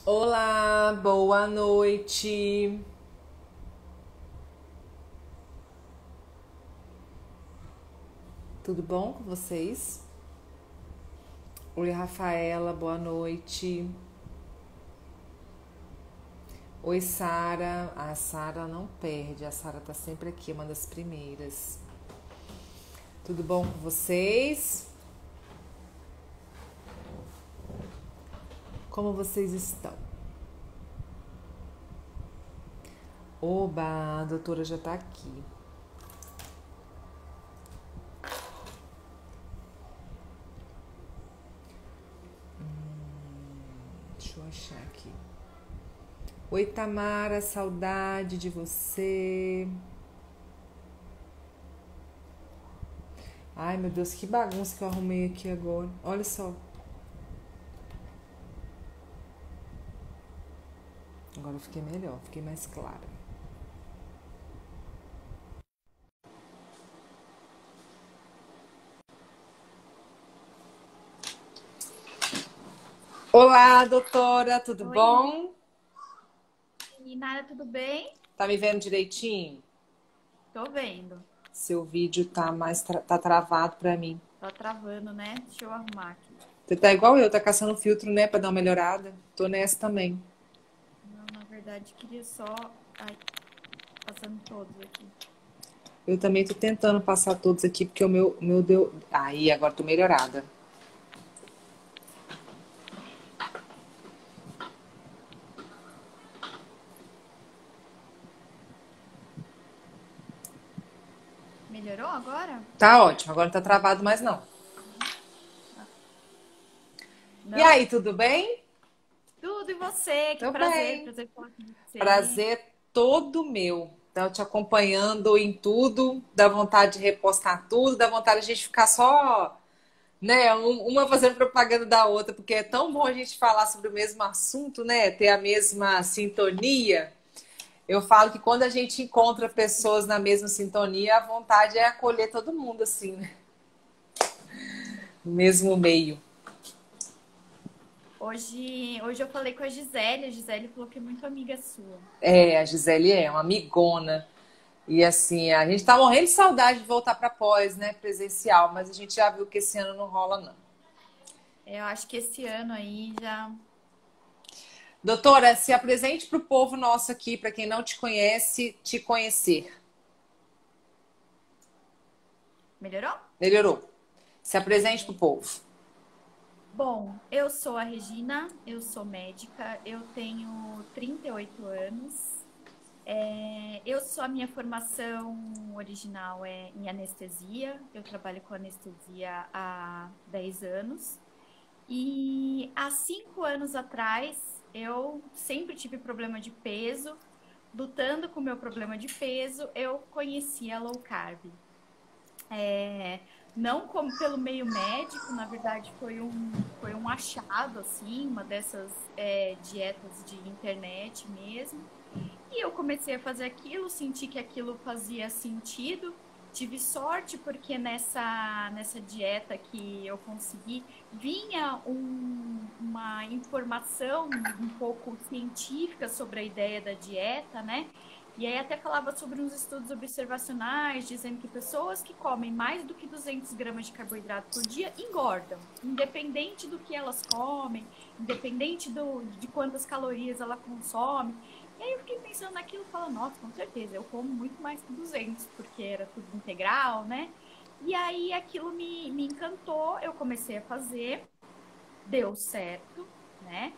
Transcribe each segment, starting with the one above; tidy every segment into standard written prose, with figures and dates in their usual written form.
Olá, boa noite. Tudo bom com vocês? Oi, Rafaela, boa noite. Oi, Sara. A Sara não perde, a Sara tá sempre aqui, uma das primeiras. Tudo bom com vocês? Como vocês estão? Oba, a doutora já tá aqui. Deixa eu achar aqui. Oi, Tamara, saudade de você. Ai, meu Deus, que bagunça que eu arrumei aqui agora. Olha só. Agora eu fiquei melhor, fiquei mais clara. Olá, doutora, tudo Oi, bom? Nara, tudo bem? Tá me vendo direitinho? Tô vendo. Seu vídeo tá travado pra mim. Tá travando, né? Deixa eu arrumar aqui. Você tá igual eu, tá caçando filtro, né, pra dar uma melhorada. Tô nessa também. Não, na verdade, queria só. Ai, passando todos aqui. Eu também tô tentando passar todos aqui, porque o meu deu. Aí, agora tô melhorada. Melhorou agora? Tá ótimo, agora não tá travado mais não. Ah, E não? aí, tudo bem? Tudo e você? Que Tô prazer, bem. prazer falar com você. Prazer todo meu. Então, te acompanhando em tudo, dá vontade de repostar tudo, dá vontade de a gente ficar só, né, uma fazendo propaganda da outra, porque é tão bom a gente falar sobre o mesmo assunto, né, ter a mesma sintonia. Eu falo que quando a gente encontra pessoas na mesma sintonia, a vontade é acolher todo mundo assim, né, no mesmo meio. Hoje eu falei com a Gisele. A Gisele falou que é muito amiga sua. É, a Gisele é uma amigona. E assim, a gente tá morrendo de saudade de voltar para pós, né, presencial, mas a gente já viu que esse ano não rola, não. Eu acho que esse ano aí já Doutora, se apresente para o povo nosso aqui, para quem não te conhece, te conhecer. melhorou? Melhorou. Se apresente para o povo. Bom, eu sou a Regina, eu sou médica, eu tenho 38 anos. Eu sou a minha formação original é em anestesia. Eu trabalho com anestesia há 10 anos. E há 5 anos atrás, eu sempre tive problema de peso. Lutando com o meu problema de peso, eu conheci a low carb. É, não como pelo meio médico, na verdade foi um achado, assim, uma dessas dietas de internet mesmo. E eu comecei a fazer aquilo, senti que aquilo fazia sentido. Tive sorte porque nessa dieta que eu consegui, vinha uma informação um pouco científica sobre a ideia da dieta, né? E aí até falava sobre uns estudos observacionais, dizendo que pessoas que comem mais do que 200 gramas de carboidrato por dia engordam, independente do que elas comem, independente de quantas calorias ela consome. E aí eu fiquei pensando naquilo, falando, nossa, com certeza, eu como muito mais que 200, porque era tudo integral, né? E aí aquilo me encantou, eu comecei a fazer, deu certo, né?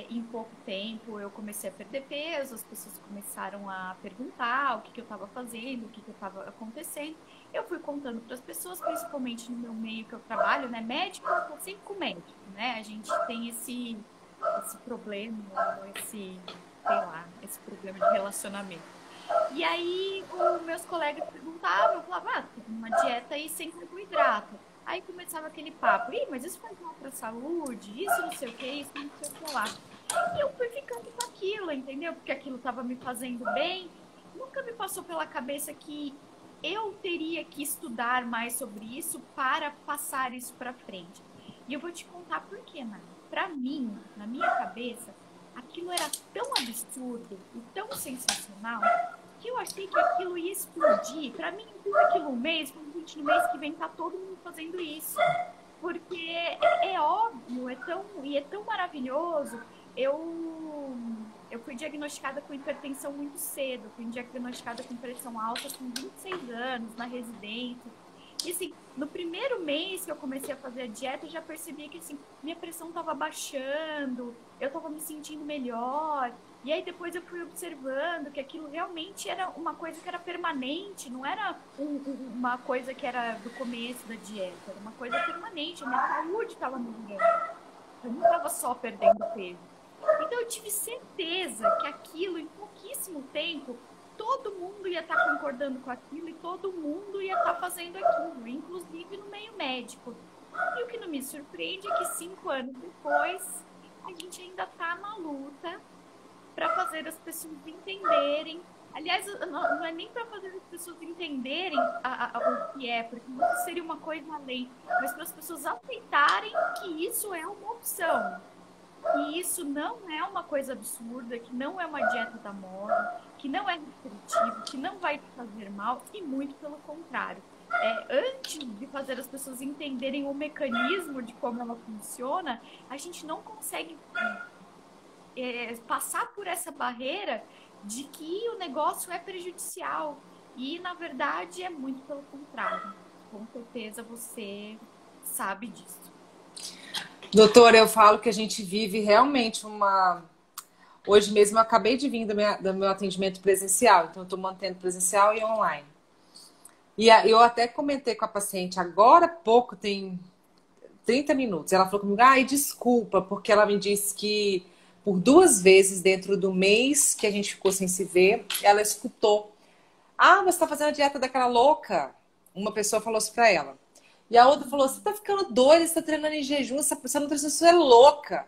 Em pouco tempo eu comecei a perder peso, as pessoas começaram a perguntar o que eu estava fazendo, o que estava acontecendo. Eu fui contando para as pessoas, principalmente no meu meio que eu trabalho, né? Médico, eu tô sempre com médico, né? A gente tem esse problema, ou sei lá, esse problema de relacionamento. E aí, os meus colegas perguntavam, eu falava, ah, tô numa dieta aí sem carboidrato. Aí começava aquele papo, ih, mas isso faz mal para a saúde, isso não sei o que, isso não sei o que lá. E eu fui ficando com aquilo, entendeu? Porque aquilo estava me fazendo bem. Nunca me passou pela cabeça que eu teria que estudar mais sobre isso para passar isso para frente. E eu vou te contar por quê, Nara. Para mim, na minha cabeça, aquilo era tão absurdo e tão sensacional que eu achei que aquilo ia explodir. Para mim, eu fiz aquilo um mês, falei, gente, no mês que vem tá todo mundo fazendo isso. Porque é óbvio, é tão maravilhoso. Eu fui diagnosticada com hipertensão muito cedo, fui diagnosticada com pressão alta com 26 anos, na residência. E assim, no primeiro mês que eu comecei a fazer a dieta, eu já percebi que assim, minha pressão estava baixando, eu estava me sentindo melhor. E aí depois eu fui observando que aquilo realmente era uma coisa que era permanente, não era uma coisa que era do começo da dieta, era uma coisa permanente, a minha saúde estava melhorando. Eu não estava só perdendo peso. Então eu tive certeza que aquilo, em pouquíssimo tempo, todo mundo ia estar concordando com aquilo e todo mundo ia estar fazendo aquilo, inclusive no meio médico. E o que não me surpreende é que 5 anos depois, a gente ainda está na luta para fazer as pessoas entenderem. Aliás, não é nem para fazer as pessoas entenderem o que é, porque isso seria uma coisa além, mas para as pessoas aceitarem que isso é uma opção. E isso não é uma coisa absurda, que não é uma dieta da moda, que não é restritivo, que não vai te fazer mal, e muito pelo contrário. Antes de fazer as pessoas entenderem o mecanismo de como ela funciona, a gente não consegue passar por essa barreira de que o negócio é prejudicial. E, na verdade, é muito pelo contrário. Com certeza você sabe disso. Doutora, eu falo que a gente vive realmente uma. Hoje mesmo eu acabei de vir do meu atendimento presencial, então eu estou mantendo presencial e online. E eu até comentei com a paciente agora há pouco, tem 30 minutos. Ela falou comigo, ai, desculpa, porque ela me disse que por 2 vezes dentro do mês que a gente ficou sem se ver, ela escutou. Ah, você está fazendo a dieta daquela louca? Uma pessoa falou isso pra ela. E a outra falou, você tá ficando doida, você tá treinando em jejum, essa nutricionista é louca.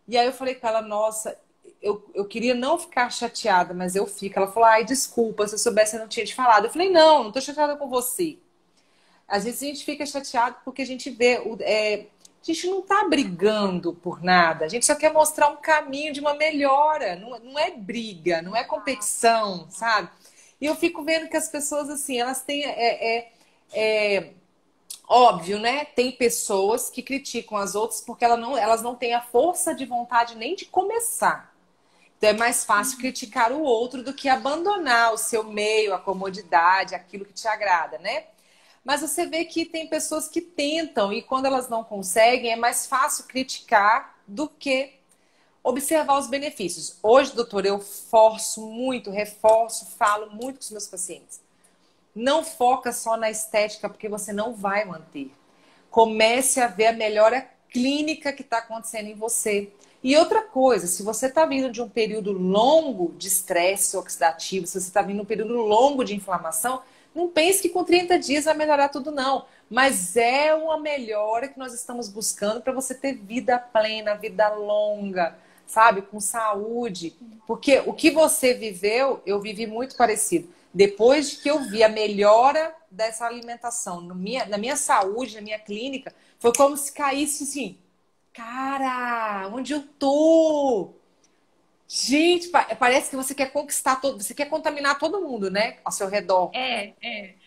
E aí eu falei com ela, nossa, eu queria não ficar chateada, mas eu fico. Ela falou, ai, desculpa, se eu soubesse eu não tinha te falado. Eu falei, não, não tô chateada com você. Às vezes a gente fica chateado porque a gente vê, a gente não tá brigando por nada, a gente só quer mostrar um caminho de uma melhora, não é briga, não é competição, sabe? E eu fico vendo que as pessoas, assim, elas têm, é óbvio, né? Tem pessoas que criticam as outras porque elas não têm a força de vontade nem de começar. Então é mais fácil criticar o outro do que abandonar o seu meio, a comodidade, aquilo que te agrada, né? Mas você vê que tem pessoas que tentam e quando elas não conseguem, é mais fácil criticar do que observar os benefícios. Hoje, doutor, eu forço muito, reforço, falo muito com os meus pacientes. Não foca só na estética, porque você não vai manter. Comece a ver a melhora clínica que está acontecendo em você. E outra coisa, se você está vindo de um período longo de estresse oxidativo, se você está vindo de um período longo de inflamação, não pense que com 30 dias vai melhorar tudo, não. Mas é uma melhora que nós estamos buscando para você ter vida plena, vida longa, sabe? Com saúde. Porque o que você viveu, eu vivi muito parecido. Depois que eu vi a melhora dessa alimentação na minha saúde, na minha clínica, foi como se caísse assim, cara, onde eu tô? Gente, parece que você quer conquistar todo, você quer contaminar todo mundo, né? Ao seu redor.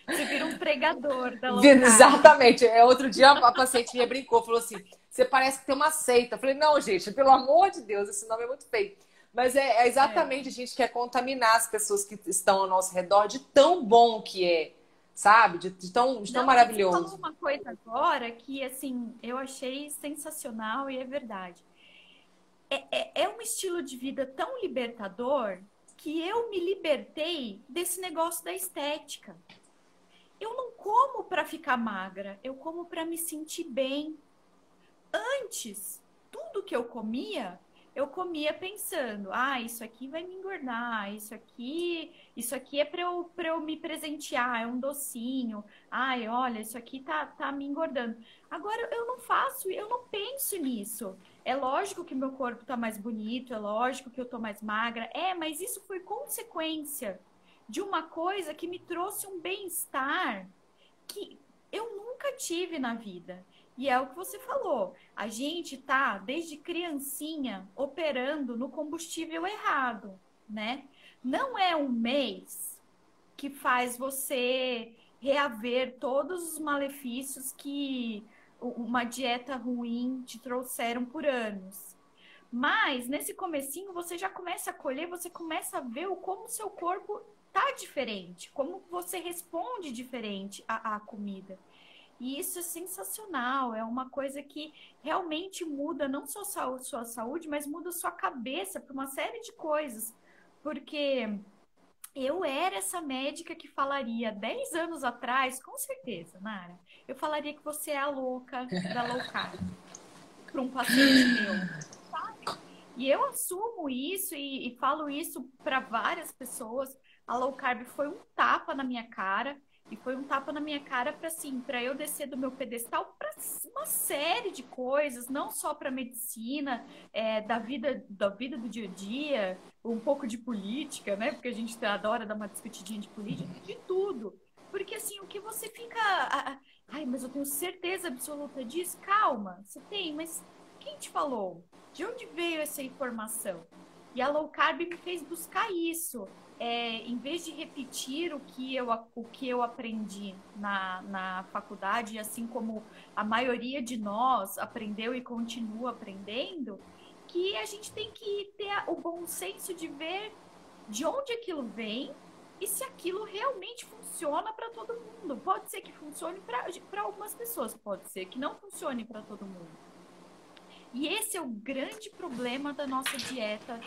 Você vira um pregador da low carb. Exatamente. Outro dia a paciente minha brincou, falou assim: você parece que tem uma seita. Eu falei, não, gente, pelo amor de Deus, esse nome é muito feio. Mas é exatamente, a gente quer contaminar as pessoas que estão ao nosso redor de tão bom que é, sabe? De tão Não, e você falou maravilhoso. uma coisa agora que, assim, eu achei sensacional e é verdade. É um estilo de vida tão libertador que eu me libertei desse negócio da estética. Eu não como para ficar magra, eu como para me sentir bem. Antes, tudo que eu comia pensando, ah, isso aqui vai me engordar, isso aqui é para eu me presentear, é um docinho. Ai, olha, isso aqui tá me engordando. Agora eu não faço, eu não penso nisso. É lógico que meu corpo tá mais bonito, é lógico que eu tô mais magra. Mas isso foi consequência de uma coisa que me trouxe um bem-estar que eu nunca tive na vida. E é o que você falou. A gente tá, desde criancinha, operando no combustível errado, né? Não é um mês que faz você reaver todos os malefícios que uma dieta ruim te trouxeram por anos. Mas nesse comecinho você já começa a colher, você começa a ver o como o seu corpo tá diferente, como você responde diferente à comida. E isso é sensacional, é uma coisa que realmente muda não só a sua saúde, mas muda a sua cabeça para uma série de coisas. Porque eu era essa médica que falaria 10 anos atrás, com certeza, Nara, eu falaria que você é a louca da low carb para um paciente meu. E eu assumo isso e falo isso para várias pessoas. A low carb foi um tapa na minha cara. E foi um tapa na minha cara para assim, para eu descer do meu pedestal para uma série de coisas, não só para medicina, da vida do dia a dia, um pouco de política, né? Porque a gente adora dar uma discutidinha de política, de tudo. Porque assim, o que você fica, ai, mas eu tenho certeza absoluta disso. Calma, você tem, mas quem te falou? De onde veio essa informação? E a low carb me fez buscar isso. Em vez de repetir o que eu aprendi na faculdade, assim como a maioria de nós aprendeu e continua aprendendo, que a gente tem que ter o bom senso de ver de onde aquilo vem e se aquilo realmente funciona para todo mundo. Pode ser que funcione para algumas pessoas, pode ser que não funcione para todo mundo. E esse é o grande problema da nossa dieta,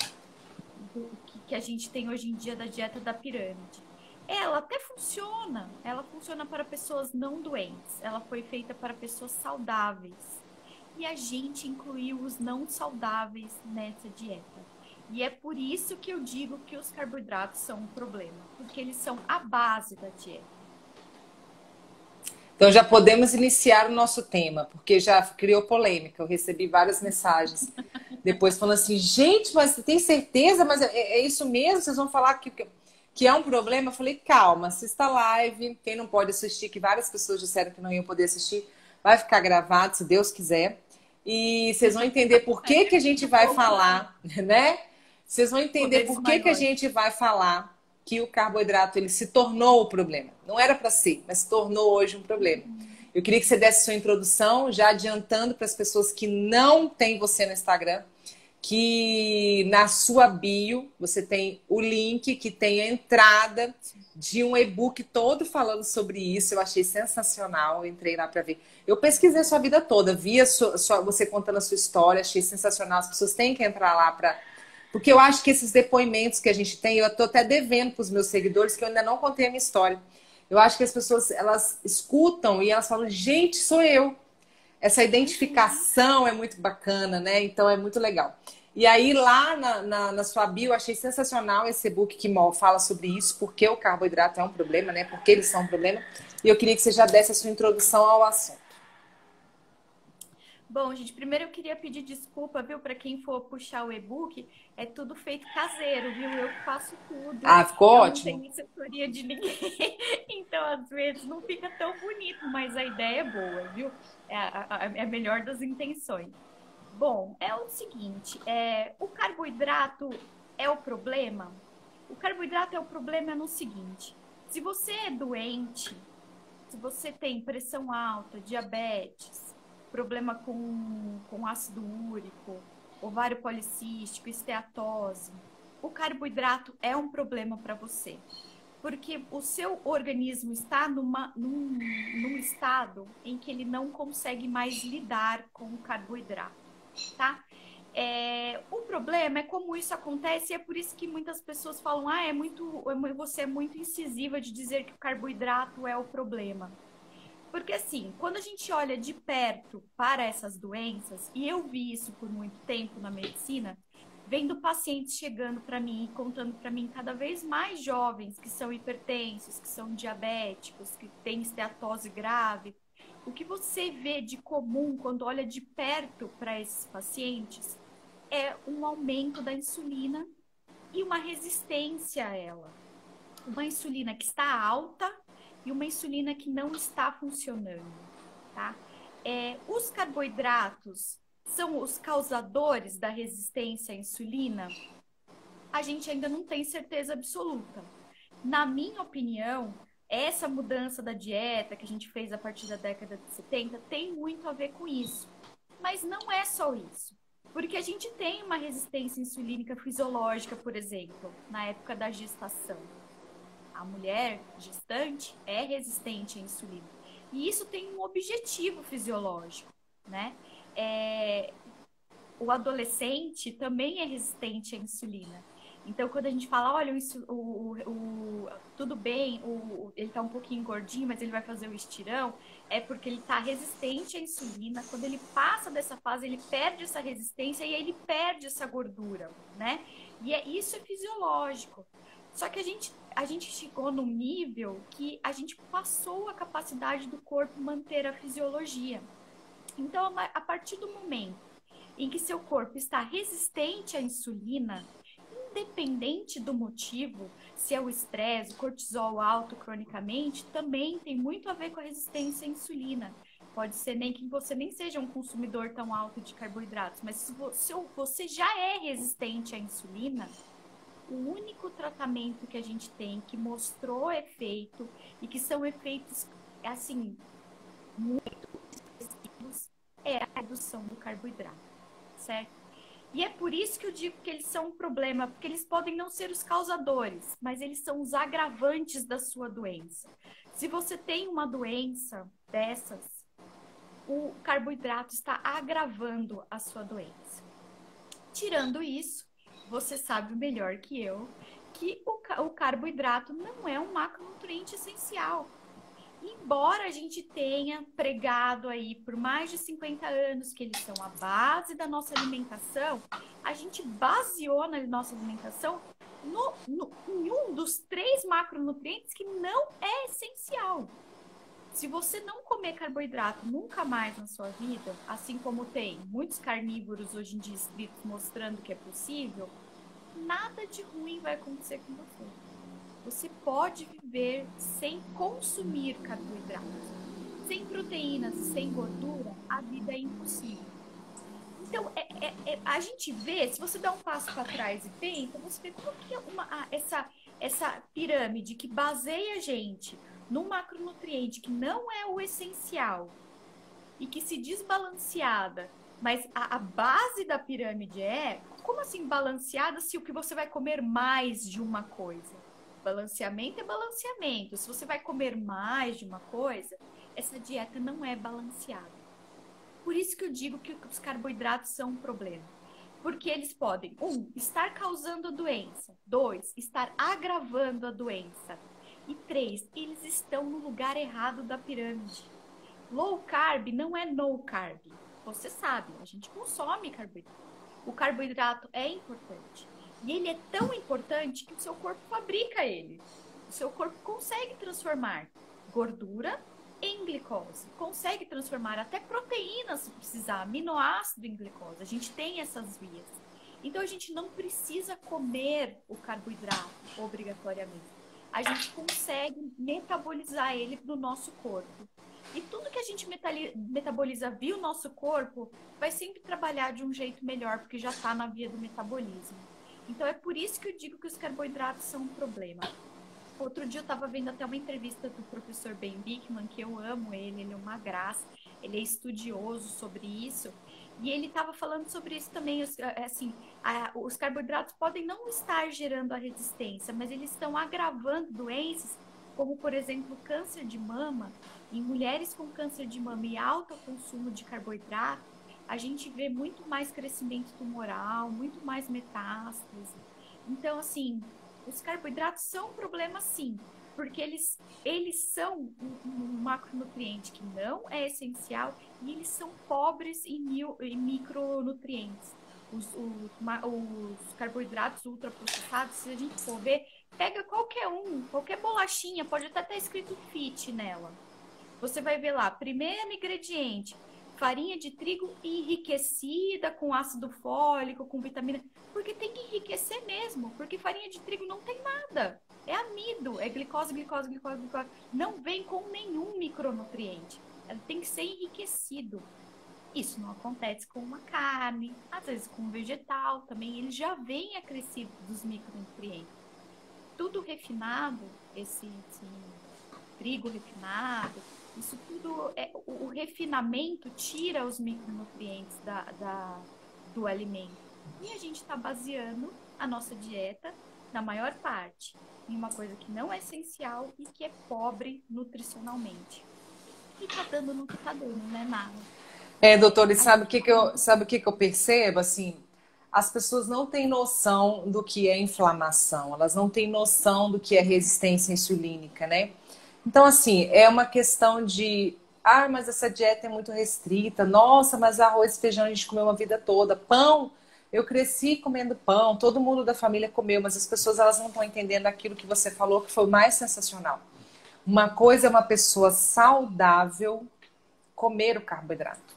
que a gente tem hoje em dia, da dieta da pirâmide. Ela até funciona, ela funciona para pessoas não doentes, ela foi feita para pessoas saudáveis. E a gente incluiu os não saudáveis nessa dieta. E é por isso que eu digo que os carboidratos são um problema, porque eles são a base da dieta. Então já podemos iniciar o nosso tema, porque já criou polêmica. Eu recebi várias mensagens depois falando assim, gente, mas você tem certeza? Mas é isso mesmo? Vocês vão falar que é um problema? Eu falei, calma, assista a live. Quem não pode assistir, que várias pessoas disseram que não iam poder assistir, vai ficar gravado, se Deus quiser. E vocês vão entender por que que a gente vai falar, né? Vocês vão entender por que que a gente vai falar que o carboidrato ele se tornou o problema. Não era para ser, mas se tornou hoje um problema. Eu queria que você desse sua introdução, já adiantando para as pessoas que não têm você no Instagram, que na sua bio você tem o link que tem a entrada de um e-book todo falando sobre isso. Eu achei sensacional, eu entrei lá para ver. Eu pesquisei a sua vida toda, vi você contando a sua história, achei sensacional. As pessoas têm que entrar lá para... Porque eu acho que esses depoimentos que a gente tem, eu estou até devendo para os meus seguidores, que eu ainda não contei a minha história. Eu acho que as pessoas, elas escutam e elas falam, gente, sou eu. Essa identificação é muito bacana, né? Então é muito legal. E aí lá na sua bio, eu achei sensacional esse e-book que fala sobre isso, porque o carboidrato é um problema, né? Porque eles são um problema. E eu queria que você já desse a sua introdução ao assunto. Bom, gente, primeiro eu queria pedir desculpa, viu, para quem for puxar o e-book, é tudo feito caseiro, viu? Eu faço tudo. Ah, ficou Eu ótimo. não tenho assessoria de ninguém. Então, às vezes, não fica tão bonito, mas a ideia é boa, viu? É a melhor das intenções. Bom, é o seguinte, o carboidrato é o problema? O carboidrato é o problema no seguinte, se você é doente, se você tem pressão alta, diabetes, problema com ácido úrico, ovário policístico, esteatose, o carboidrato é um problema para você. Porque o seu organismo está num estado em que ele não consegue mais lidar com o carboidrato, tá? O problema é como isso acontece e é por isso que muitas pessoas falam, você é muito incisiva de dizer que o carboidrato é o problema. Porque assim, quando a gente olha de perto para essas doenças, e eu vi isso por muito tempo na medicina, vendo pacientes chegando para mim e contando para mim cada vez mais jovens que são hipertensos, que são diabéticos, que têm esteatose grave. O que você vê de comum quando olha de perto para esses pacientes é um aumento da insulina e uma resistência a ela. Uma insulina que está alta e uma insulina que não está funcionando, tá? Os carboidratos são os causadores da resistência à insulina? A gente ainda não tem certeza absoluta. Na minha opinião, essa mudança da dieta que a gente fez a partir da década de 70 tem muito a ver com isso. Mas não é só isso. Porque a gente tem uma resistência insulínica fisiológica, por exemplo, na época da gestação. A mulher gestante é resistente à insulina. E isso tem um objetivo fisiológico, né? O adolescente também é resistente à insulina. Então, quando a gente fala, olha, tudo bem, ele está um pouquinho gordinho, mas ele vai fazer o estirão, é porque ele está resistente à insulina. Quando ele passa dessa fase, ele perde essa resistência e aí ele perde essa gordura, né? E isso é fisiológico. Só que a gente chegou num nível que a gente passou a capacidade do corpo manter a fisiologia. Então, a partir do momento em que seu corpo está resistente à insulina, independente do motivo, se é o estresse, o cortisol alto cronicamente, também tem muito a ver com a resistência à insulina. Pode ser nem que você nem seja um consumidor tão alto de carboidratos, mas se você já é resistente à insulina, o único tratamento que a gente tem que mostrou efeito e que são efeitos, assim, muito expressivos é a redução do carboidrato, certo? E é por isso que eu digo que eles são um problema, porque eles podem não ser os causadores, mas eles são os agravantes da sua doença. Se você tem uma doença dessas, o carboidrato está agravando a sua doença. Tirando isso, você sabe melhor que eu que o carboidrato não é um macronutriente essencial. Embora a gente tenha pregado aí por mais de 50 anos que eles são a base da nossa alimentação, a gente baseou na nossa alimentação em um dos 3 macronutrientes que não é essencial. Se você não comer carboidrato nunca mais na sua vida, assim como tem muitos carnívoros hoje em dia escritos mostrando que é possível, nada de ruim vai acontecer com você. Você pode viver sem consumir carboidratos. Sem proteínas e sem gordura, a vida é impossível. Então, a gente vê, se você dá um passo para trás e pensa, você vê como que essa pirâmide que baseia a gente num macronutriente que não é o essencial e que se desbalanceada, mas a base da pirâmide como assim balanceada se o que você vai comer mais de uma coisa? Balanceamento é balanceamento. Se você vai comer mais de uma coisa, essa dieta não é balanceada. Por isso que eu digo que os carboidratos são um problema. Porque eles podem, estar causando a doença. 2, estar agravando a doença. E 3, eles estão no lugar errado da pirâmide. Low carb não é no carb. Você sabe, a gente consome carboidrato. O carboidrato é importante. E ele é tão importante que o seu corpo fabrica ele. O seu corpo consegue transformar gordura em glicose. Consegue transformar até proteínas, se precisar, aminoácido em glicose. A gente tem essas vias. Então, a gente não precisa comer o carboidrato obrigatoriamente. A gente consegue metabolizar ele no nosso corpo. E tudo que a gente metaboliza via o nosso corpo vai sempre trabalhar de um jeito melhor, porque já está na via do metabolismo. Então, é por isso que eu digo que os carboidratos são um problema. Outro dia eu estava vendo até uma entrevista do professor Ben Bikman, que eu amo ele é uma graça, ele é estudioso sobre isso, e ele estava falando sobre isso também, assim, os carboidratos podem não estar gerando a resistência, mas eles estão agravando doenças, como, por exemplo, câncer de mama. Em mulheres com câncer de mama e alto consumo de carboidrato, a gente vê muito mais crescimento tumoral, muito mais metástase. Então, assim, os carboidratos são um problema, sim, porque eles são um macronutriente que não é essencial e eles são pobres em micronutrientes. Os carboidratos ultraprocessados, se a gente for ver, pega qualquer bolachinha, pode até estar escrito fit nela. Você vai ver lá, primeiro ingrediente, farinha de trigo enriquecida com ácido fólico, com vitamina, porque tem que enriquecer mesmo, porque farinha de trigo não tem nada. É amido, é glicose, glicose, glicose, glicose. Não vem com nenhum micronutriente. ele tem que ser enriquecido. Isso não acontece com uma carne, às vezes com um vegetal também, ele já vem acrescido dos micronutrientes. Tudo refinado, esse trigo refinado, isso tudo, o refinamento tira os micronutrientes do alimento. E a gente está baseando a nossa dieta, na maior parte, em uma coisa que não é essencial e que é pobre nutricionalmente. E tá dando no que tá dando, né, Nara? Doutor, e sabe o que que eu percebo? Assim, as pessoas não têm noção do que é inflamação, elas não têm noção do que é resistência insulínica, né? Então, assim, é uma questão de, mas essa dieta é muito restrita, nossa, mas arroz e feijão a gente comeu uma vida toda, pão, eu cresci comendo pão, todo mundo da família comeu, mas as pessoas elas não estão entendendo aquilo que você falou que foi o mais sensacional. Uma coisa é uma pessoa saudável comer o carboidrato.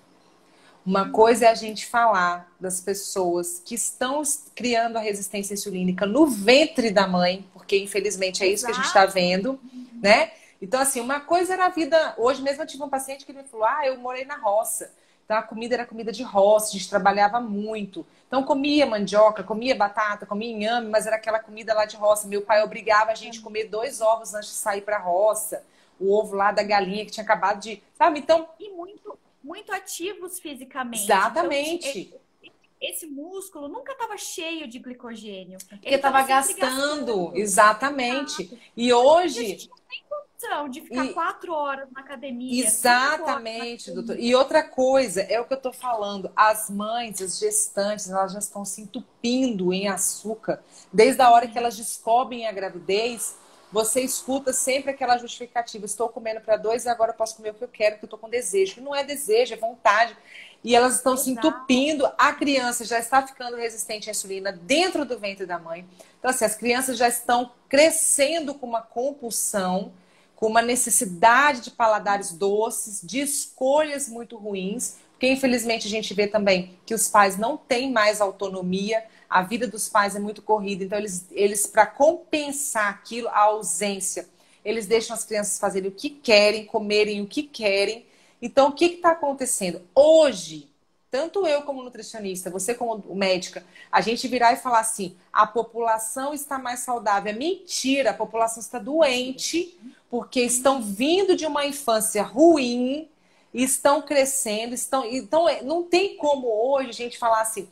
Uma coisa é a gente falar das pessoas que estão criando a resistência insulínica no ventre da mãe, porque infelizmente é isso que a gente está Exato. vendo, né? Então, assim, uma coisa era a vida. Hoje mesmo eu tive um paciente que me falou: eu morei na roça. Então a comida era comida de roça, a gente trabalhava muito. Então comia mandioca, comia batata, comia inhame, mas era aquela comida lá de roça. Meu pai obrigava a gente a comer 2 ovos antes de sair para a roça. O ovo lá da galinha que tinha acabado de. Sabe? Então. E muito ativos fisicamente. Exatamente. Então, esse músculo nunca estava cheio de glicogênio. Porque Ele estava estava sempre gastando. gastando. Exatamente. E E a gente hoje. não tem condição de ficar 4 horas na academia, 5 horas na Exatamente, doutor. academia. E outra coisa, é o que eu tô falando, as mães, as gestantes, elas já estão se entupindo em açúcar. Desde a hora que elas descobrem a gravidez, você escuta sempre aquela justificativa, estou comendo para 2 e agora eu posso comer o que eu quero, porque eu tô com desejo. Não é desejo, é vontade. E elas estão se Exato. entupindo, a criança já está ficando resistente à insulina dentro do ventre da mãe. Então, assim, as crianças já estão crescendo com uma compulsão, com uma necessidade de paladares doces, de escolhas muito ruins, porque infelizmente a gente vê também que os pais não têm mais autonomia, a vida dos pais é muito corrida, então eles para compensar aquilo, a ausência, eles deixam as crianças fazerem o que querem, comerem o que querem. Então, o que está acontecendo? Hoje, tanto eu como nutricionista, você como médica, a gente virar e falar assim, a população está mais saudável. É mentira, a população está doente, porque estão vindo de uma infância ruim, estão crescendo, então não tem como hoje a gente falar assim,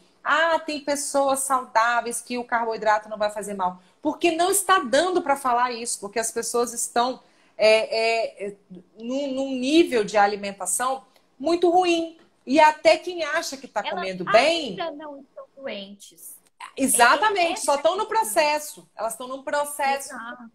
tem pessoas saudáveis que o carboidrato não vai fazer mal. Porque não está dando para falar isso, porque as pessoas estão num nível de alimentação muito ruim. E até quem acha que está Elas comendo bem. ainda não estão doentes. Exatamente, só estão no Essa questão. processo. Elas estão num processo. Exato.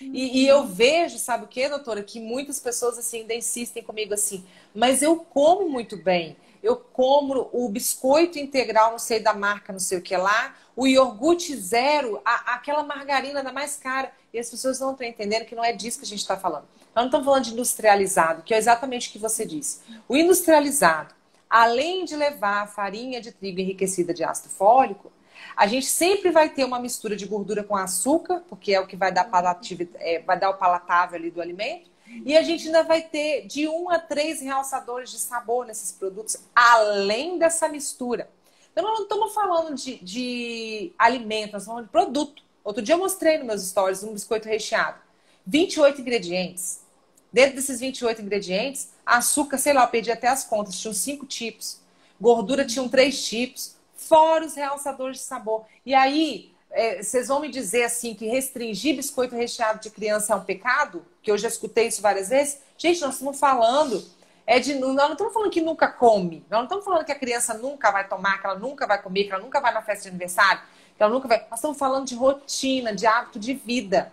E eu vejo, sabe o que, doutora? Que muitas pessoas assim, ainda insistem comigo assim, mas eu como muito bem. Eu como o biscoito integral, não sei da marca, não sei o que lá, o iogurte zero, aquela margarina da mais cara. E as pessoas não estão entendendo que não é disso que a gente está falando. Nós não estamos falando de industrializado, que é exatamente o que você disse. O industrializado, além de levar farinha de trigo enriquecida de ácido fólico, a gente sempre vai ter uma mistura de gordura com açúcar, porque é o que vai dar, vai dar o palatável ali do alimento. E a gente ainda vai ter de 1 a 3 realçadores de sabor nesses produtos, além dessa mistura. Então, nós não estamos falando de alimento, nós estamos falando de produto. Outro dia eu mostrei nos meus stories um biscoito recheado. 28 ingredientes. Dentro desses 28 ingredientes, açúcar, sei lá, eu perdi até as contas, tinham 5 tipos. Gordura tinham 3 tipos. Fora os realçadores de sabor. E aí, vocês vão me dizer assim que restringir biscoito recheado de criança é um pecado? Que eu já escutei isso várias vezes. Gente, nós estamos falando nós não estamos falando que nunca come. Nós não estamos falando que a criança nunca vai tomar, que ela nunca vai comer, que ela nunca vai na festa de aniversário, que ela nunca vai. Nós estamos falando de rotina, de hábito de vida.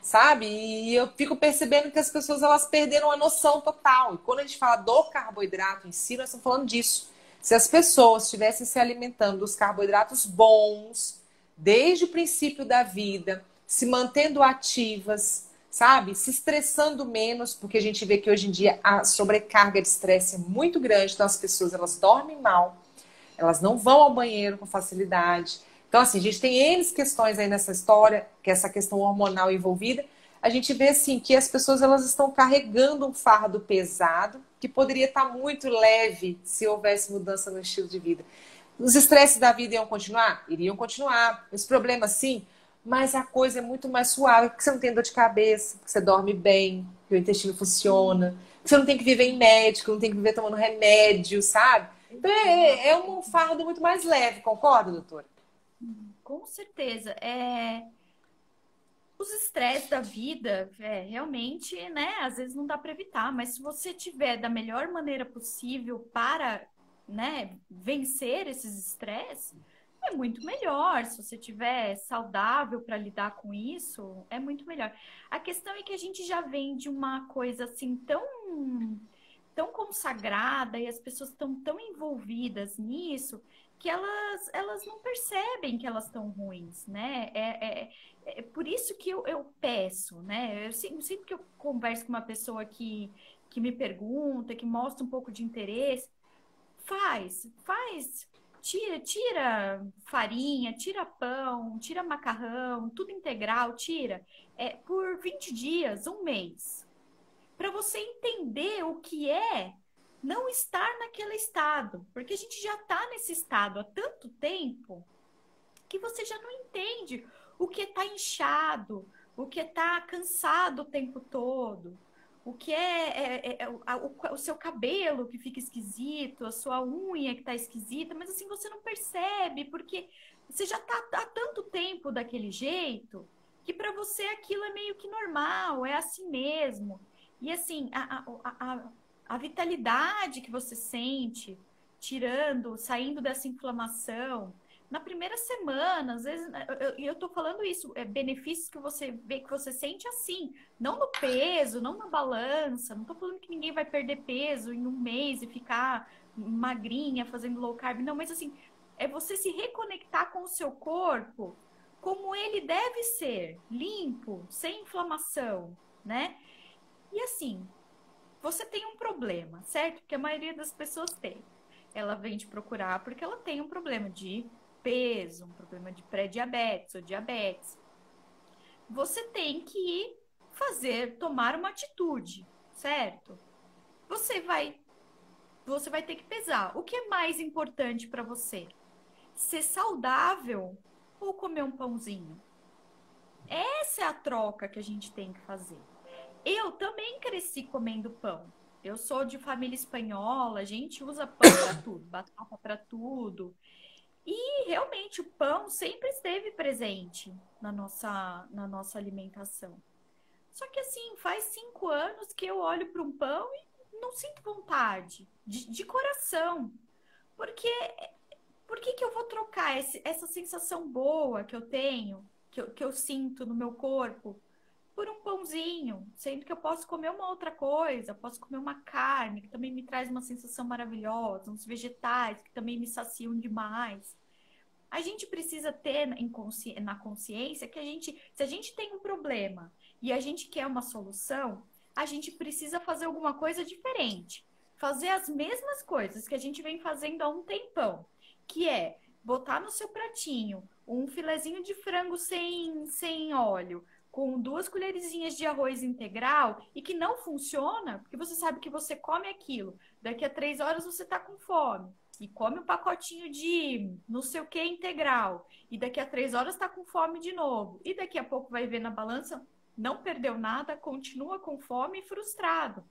Sabe? E eu fico percebendo que as pessoas elas perderam a noção total. E quando a gente fala do carboidrato em si, nós estamos falando disso. Se as pessoas estivessem se alimentando dos carboidratos bons, desde o princípio da vida, se mantendo ativas, sabe? Se estressando menos, porque a gente vê que hoje em dia a sobrecarga de estresse é muito grande, então as pessoas elas dormem mal, elas não vão ao banheiro com facilidade. Então, assim, a gente tem N questões aí nessa história, que é essa questão hormonal envolvida. a gente vê assim que as pessoas elas estão carregando um fardo pesado que poderia estar muito leve se houvesse mudança no estilo de vida. Os estresses da vida iam continuar? Iriam continuar. Os problemas, sim, mas a coisa é muito mais suave, porque você não tem dor de cabeça, porque você dorme bem, que o intestino funciona, que você não tem que viver em médico, não tem que viver tomando remédio, sabe? Então é um fardo muito mais leve, concorda, doutora? Com certeza. Os estresses da vida, realmente, né? Às vezes não dá para evitar, mas se você tiver da melhor maneira possível para, né, vencer esses estresses, é muito melhor. Se você tiver saudável para lidar com isso, é muito melhor. A questão é que a gente já vem de uma coisa assim tão consagrada e as pessoas estão tão envolvidas nisso que elas não percebem que elas estão ruins, né? É por isso que eu peço, né? Sempre que eu converso com uma pessoa que me pergunta, que mostra um pouco de interesse, faz, tira farinha, tira pão, tira macarrão, tudo integral, tira, por 20 dias, um mês, para você entender o que é não estar naquele estado, porque a gente já está nesse estado há tanto tempo que você já não entende o que está inchado, o que está cansado o tempo todo, o que o seu cabelo que fica esquisito, a sua unha que está esquisita, mas assim você não percebe, porque você já está há tanto tempo daquele jeito que para você aquilo é meio que normal, é assim mesmo. E assim, a vitalidade que você sente, saindo dessa inflamação, na primeira semana, às vezes, eu tô falando isso, benefícios que você vê, que você sente assim, não no peso, não na balança, não tô falando que ninguém vai perder peso em um mês e ficar magrinha fazendo low carb, não, mas assim, é você se reconectar com o seu corpo como ele deve ser, limpo, sem inflamação, né? E assim, você tem um problema, certo? Que a maioria das pessoas tem. Ela vem te procurar porque ela tem um problema de peso, um problema de pré-diabetes ou diabetes. Você tem que tomar uma atitude, certo? Você vai, você vai ter que pesar. O que é mais importante para você? Ser saudável ou comer um pãozinho? Essa é a troca que a gente tem que fazer. Eu também cresci comendo pão. Eu sou de família espanhola, a gente usa pão para tudo, batata para tudo. E realmente o pão sempre esteve presente na nossa alimentação. Só que assim, faz 5 anos que eu olho para um pão e não sinto vontade, de coração. Porque por que eu vou trocar essa sensação boa que eu tenho, que eu sinto no meu corpo, por um pãozinho, sendo que eu posso comer uma outra coisa, posso comer uma carne, que também me traz uma sensação maravilhosa, uns vegetais, que também me saciam demais. A gente precisa ter na consciência que se a gente tem um problema e a gente quer uma solução, a gente precisa fazer alguma coisa diferente. Fazer as mesmas coisas que a gente vem fazendo há um tempão, que é botar no seu pratinho um filezinho de frango sem óleo, com 2 colherzinhas de arroz integral e que não funciona, porque você sabe que você come aquilo, daqui a 3 horas você está com fome e come um pacotinho de não sei o que integral, e daqui a 3 horas está com fome de novo, e daqui a pouco vai ver na balança, não perdeu nada, continua com fome e frustrado.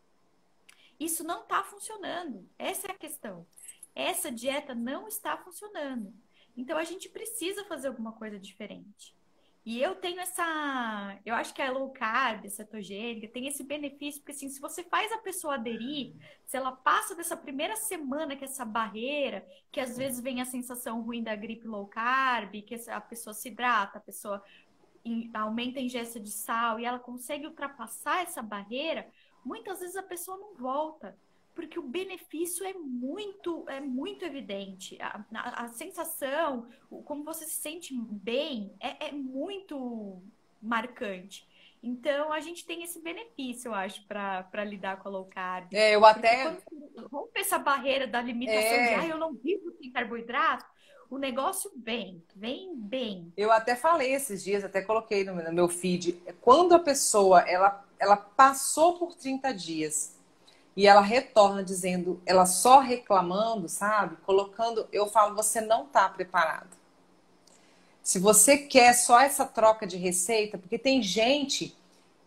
Isso não está funcionando. Essa é a questão. Essa dieta não está funcionando. Então a gente precisa fazer alguma coisa diferente. E eu tenho eu acho que a low carb, a cetogênica, tem esse benefício, porque assim, se você faz a pessoa aderir, se ela passa dessa primeira semana, que é essa barreira, que às vezes vem a sensação ruim da gripe low carb, que a pessoa se hidrata, a pessoa aumenta a ingesta de sal e ela consegue ultrapassar essa barreira, muitas vezes a pessoa não volta. Porque o benefício é muito evidente. A sensação, como você se sente bem, é muito marcante. Então, a gente tem esse benefício, eu acho, para lidar com a low carb. Eu Porque até. quando rompe essa barreira da limitação de, É, eu não vivo sem carboidrato, o negócio vem bem. Eu até falei esses dias, até coloquei no meu feed, quando a pessoa, ela passou por 30 dias e ela retorna dizendo, ela só reclamando, sabe? Colocando, eu falo, você não está preparado. Se você quer só essa troca de receita, porque tem gente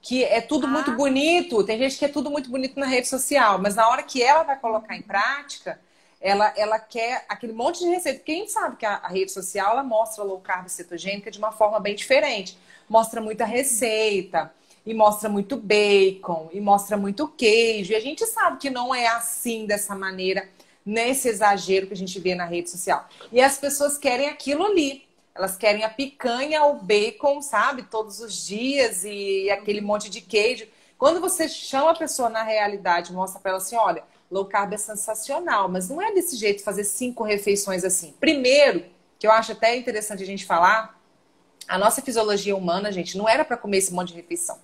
que é tudo muito Ah, bonito, tem gente que é tudo muito bonito na rede social, mas na hora que ela vai colocar em prática, ela quer aquele monte de receita. Porque a gente sabe que a rede social ela mostra low carb cetogênica de uma forma bem diferente. Mostra muita receita, e mostra muito bacon, e mostra muito queijo. E a gente sabe que não é assim, dessa maneira, nesse exagero que a gente vê na rede social. E as pessoas querem aquilo ali. Elas querem a picanha, o bacon, sabe? Todos os dias e aquele monte de queijo. Quando você chama a pessoa na realidade, mostra para ela assim, olha, low carb é sensacional, mas não é desse jeito fazer 5 refeições assim. Primeiro, que eu acho até interessante a gente falar, a nossa fisiologia humana, gente, não era para comer esse monte de refeição.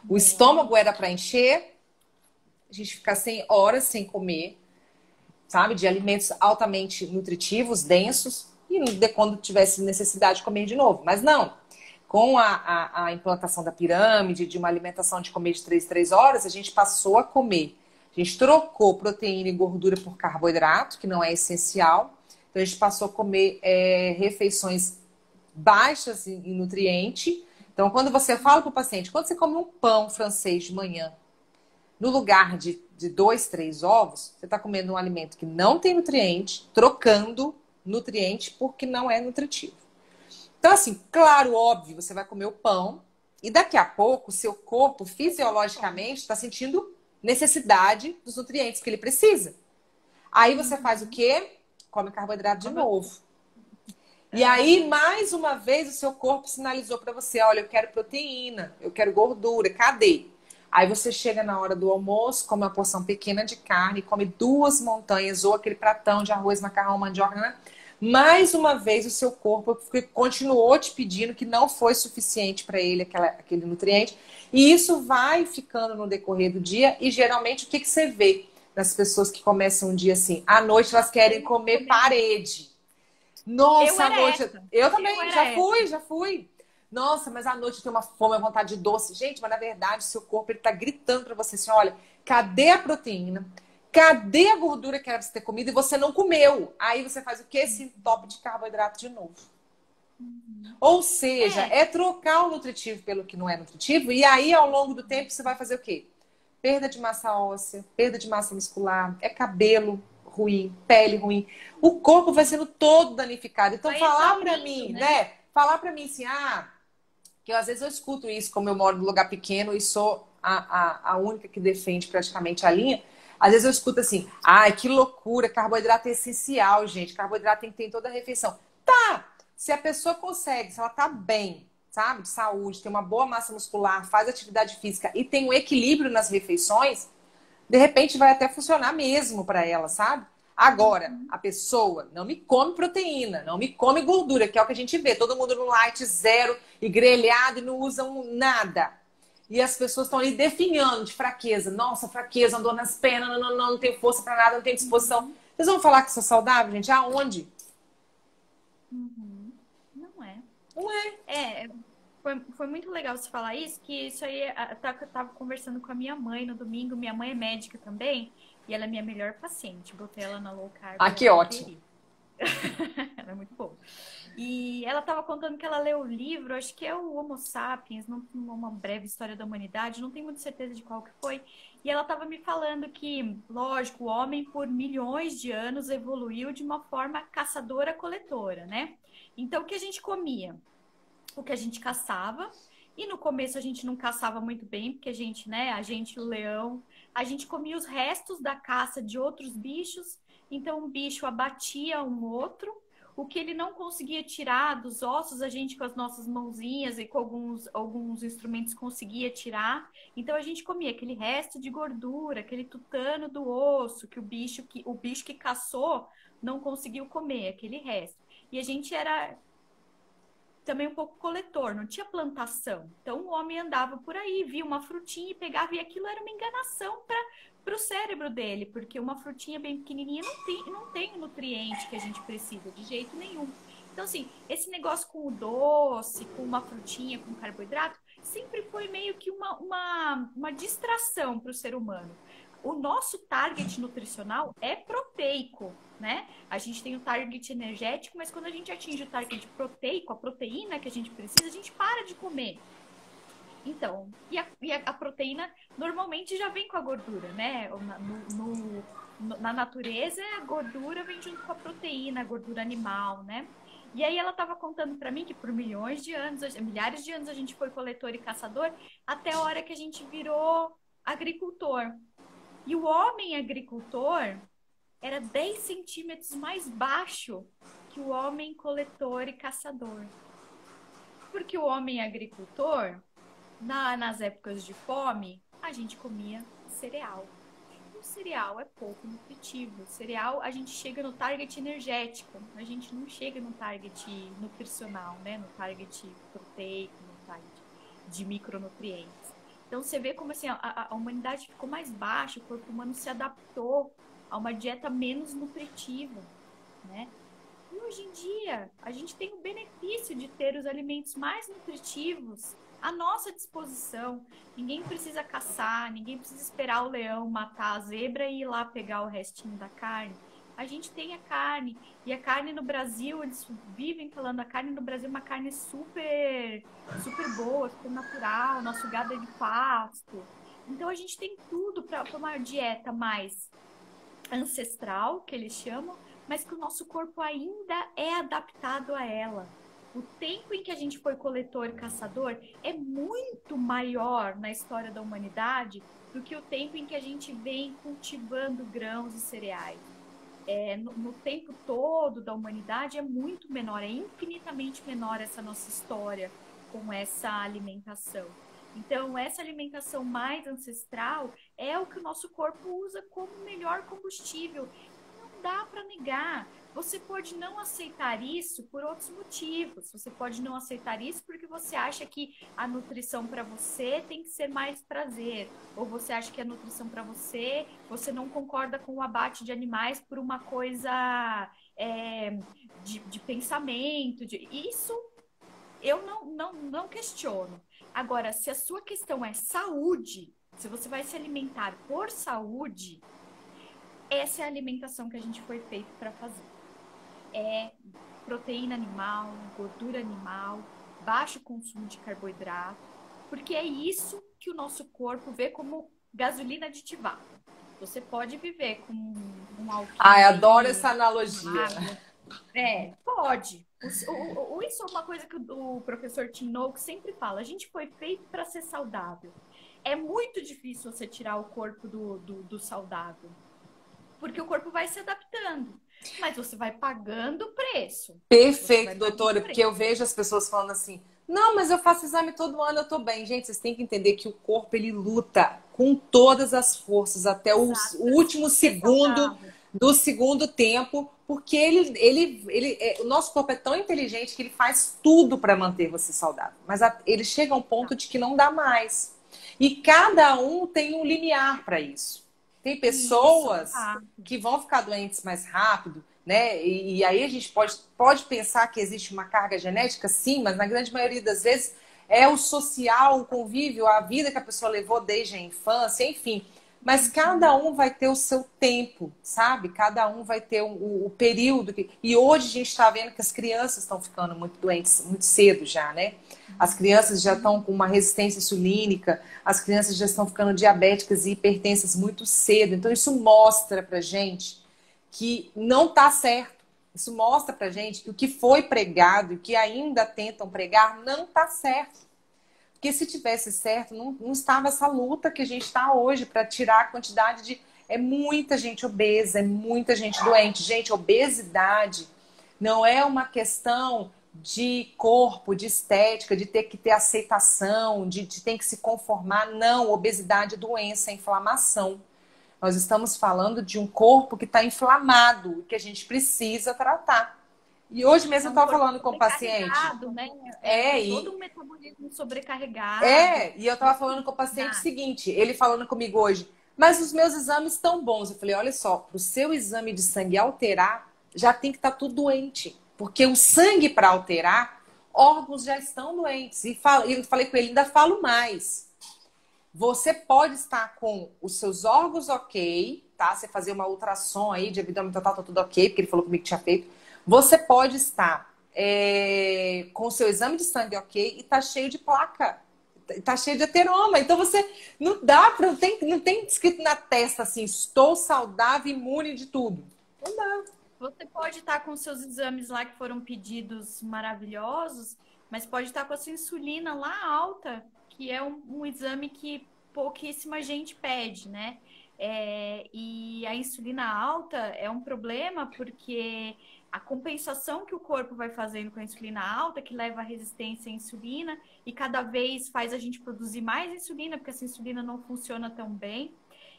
O estômago era para encher, a gente ficar 100 horas sem comer, sabe? De alimentos altamente nutritivos, densos, e quando tivesse necessidade de comer de novo. Mas não. Com a implantação da pirâmide, de uma alimentação de comer de 3 horas, a gente passou a comer. A gente trocou proteína e gordura por carboidrato, que não é essencial. Então a gente passou a comer refeições baixas em nutriente. Então, quando você fala para o paciente, quando você come um pão francês de manhã, no lugar de 2, 3 ovos, você está comendo um alimento que não tem nutriente, trocando nutriente porque não é nutritivo. Então, assim, claro, óbvio, você vai comer o pão e daqui a pouco o seu corpo fisiologicamente está sentindo necessidade dos nutrientes que ele precisa. Aí você faz o quê? Come carboidrato de novo. E aí, mais uma vez, o seu corpo sinalizou para você, olha, eu quero proteína, eu quero gordura, cadê? Aí você chega na hora do almoço, come uma porção pequena de carne, come 2 montanhas ou aquele pratão de arroz, macarrão, mandioca, né? Mais uma vez o seu corpo continuou te pedindo que não foi suficiente para ele aquele nutriente. E isso vai ficando no decorrer do dia. E geralmente o que você vê das pessoas que começam um dia assim? À noite elas querem comer parede. eu Nossa, à era noite. essa. Eu Eu também, era essa. já fui. Nossa, mas à noite eu tenho uma fome, uma vontade de doce. Gente, mas na verdade, o seu corpo ele tá gritando para você assim: olha, cadê a proteína? Cadê a gordura que era pra você ter comido e você não comeu? Aí você faz o quê? Esse top de carboidrato de novo. Ou seja, É, é trocar o nutritivo pelo que não é nutritivo, e aí ao longo do tempo você vai fazer o quê? Perda de massa óssea, perda de massa muscular, é cabelo ruim, pele ruim. O corpo vai sendo todo danificado. Então, vai falar pra exaurindo, mim, né? né? Falar pra mim assim, que às vezes eu escuto isso, como eu moro num lugar pequeno e sou a única que defende praticamente a linha. Às vezes eu escuto assim, ai, que loucura, carboidrato é essencial, gente. Carboidrato tem que ter em toda a refeição. Tá, se a pessoa consegue, se ela tá bem, sabe, de saúde, tem uma boa massa muscular, faz atividade física e tem um equilíbrio nas refeições, de repente vai até funcionar mesmo para ela, sabe? Agora, a pessoa não me come proteína, não me come gordura, que é o que a gente vê. Todo mundo no light zero e grelhado e não usam nada. E as pessoas estão ali definhando de fraqueza. Nossa, fraqueza, andou nas pernas, não tenho força para nada, não tenho disposição. Vocês vão falar que sou saudável, gente? Aonde? Uhum. Não é. Não é. É, foi muito legal você falar isso, que isso aí, eu tava conversando com a minha mãe no domingo, minha mãe é médica também, e ela é minha melhor paciente, botei ela na low carb Ah, e que ela ótimo. aderiu. Ela é muito boa. E ela estava contando que ela leu o livro, acho que é o Homo Sapiens, uma breve história da humanidade, não tenho muita certeza de qual que foi. E ela estava me falando que, lógico, o homem por milhões de anos evoluiu de uma forma caçadora-coletora, né? Então, o que a gente comia? O que a gente caçava. E no começo a gente não caçava muito bem, porque a gente, né, a gente, o leão, a gente comia os restos da caça de outros bichos. Então um bicho abatia um outro. O que ele não conseguia tirar dos ossos, a gente com as nossas mãozinhas e com alguns instrumentos conseguia tirar. Então a gente comia aquele resto de gordura, aquele tutano do osso que o bicho que caçou não conseguiu comer, aquele resto. E a gente era também um pouco coletor, não tinha plantação. Então o homem andava por aí, via uma frutinha e pegava, e aquilo era uma enganação para o cérebro dele, porque uma frutinha bem pequenininha não tem o nutriente que a gente precisa de jeito nenhum. Então, assim, esse negócio com o doce, com uma frutinha, com carboidrato, sempre foi meio que uma distração para o ser humano. O nosso target nutricional é proteico, né? A gente tem o target energético, mas quando a gente atinge o target proteico, a proteína que a gente precisa, a gente para de comer. Então, a proteína normalmente já vem com a gordura, né? Na natureza, a gordura vem junto com a proteína, a gordura animal, né? E aí ela estava contando para mim que por milhões de anos, milhares de anos a gente foi coletor e caçador, até a hora que a gente virou agricultor. E o homem agricultor era 10 centímetros mais baixo que o homem coletor e caçador. Porque o homem agricultor, nas épocas de fome, a gente comia cereal. O cereal é pouco nutritivo. O cereal, a gente chega no target energético. A gente não chega no target nutricional, né? No target proteico, no target de micronutrientes. Então, você vê como assim, a humanidade ficou mais baixa, o corpo humano se adaptou a uma dieta menos nutritiva, né? E hoje em dia, a gente tem o benefício de ter os alimentos mais nutritivos à nossa disposição. Ninguém precisa caçar, ninguém precisa esperar o leão matar a zebra e ir lá pegar o restinho da carne. A gente tem a carne. E a carne no Brasil, eles vivem falando, a carne no Brasil é uma carne super, super boa, super natural, nosso gado é de pasto. Então a gente tem tudo para uma dieta mais ancestral, que eles chamam, mas que o nosso corpo ainda é adaptado a ela. O tempo em que a gente foi coletor e caçador é muito maior na história da humanidade do que o tempo em que a gente vem cultivando grãos e cereais. No tempo todo da humanidade é muito menor, é infinitamente menor essa nossa história com essa alimentação. Então, essa alimentação mais ancestral é o que o nosso corpo usa como melhor combustível. Não dá para negar. Você pode não aceitar isso por outros motivos. Você pode não aceitar isso porque você acha que a nutrição para você tem que ser mais prazer. Ou você acha que a nutrição para você não concorda com o abate de animais por uma coisa de pensamento. Isso eu não questiono. Agora, se a sua questão é saúde, se você vai se alimentar por saúde, essa é a alimentação que a gente foi feito para fazer. É proteína animal, gordura animal, baixo consumo de carboidrato, porque é isso que o nosso corpo vê como gasolina aditivada. Você pode viver com um alquinho. Ai, adoro essa analogia. Pode. Isso é uma coisa que o professor Tim Noakes sempre fala. A gente foi feito para ser saudável. É muito difícil você tirar o corpo do saudável, porque o corpo vai se adaptando. Mas você vai pagando o preço. Perfeito, doutora, porque eu vejo as pessoas falando assim, não, mas eu faço exame todo ano, eu tô bem. Gente, vocês têm que entender que o corpo, ele luta com todas as forças até o último segundo do segundo tempo, porque o nosso corpo é tão inteligente que ele faz tudo para manter você saudável. Mas ele chega a um ponto de que não dá mais. E cada um tem um limiar para isso. Tem pessoas que vão ficar doentes mais rápido, né? E aí a gente pode pensar que existe uma carga genética, sim, mas na grande maioria das vezes é o social, o convívio, a vida que a pessoa levou desde a infância, enfim. Mas cada um vai ter o seu tempo, sabe? Cada um vai ter o período. E hoje a gente está vendo que as crianças estão ficando muito doentes, muito cedo já, né? As crianças já estão com uma resistência insulínica, as crianças já estão ficando diabéticas e hipertensas muito cedo. Então isso mostra pra gente que não está certo. Isso mostra pra gente que o que foi pregado e que ainda tentam pregar não está certo. Porque se tivesse certo, não estava essa luta que a gente está hoje para tirar a quantidade de... É muita gente obesa, é muita gente doente. Gente, obesidade não é uma questão de corpo, de estética, de ter que ter aceitação, de ter que se conformar. Não, obesidade é doença, é inflamação. Nós estamos falando de um corpo que está inflamado e que a gente precisa tratar. E hoje mesmo eu estava falando com o paciente. Né? Todo um metabolismo sobrecarregado. E eu estava falando com o paciente o seguinte, ele falando comigo hoje, Mas os meus exames estão bons. Eu falei, olha só, para o seu exame de sangue alterar, já tem que estar tudo doente. Porque o sangue para alterar, órgãos já estão doentes. E eu falei com ele, ainda falo mais. Você pode estar com os seus órgãos ok, tá? Você fazer uma ultrassom aí de abdômen total, tá tudo ok, porque ele falou comigo que tinha feito. Você pode estar com o seu exame de sangue ok e tá cheio de placa, tá cheio de ateroma. Então você não dá para, não tem escrito na testa assim, estou saudável, imune de tudo. Não dá. Você pode estar com seus exames lá que foram pedidos maravilhosos, mas pode estar com a sua insulina lá alta, que é um exame que pouquíssima gente pede, né? E a insulina alta é um problema porque a compensação que o corpo vai fazendo com a insulina alta, que leva à resistência à insulina, e cada vez faz a gente produzir mais insulina, porque essa insulina não funciona tão bem.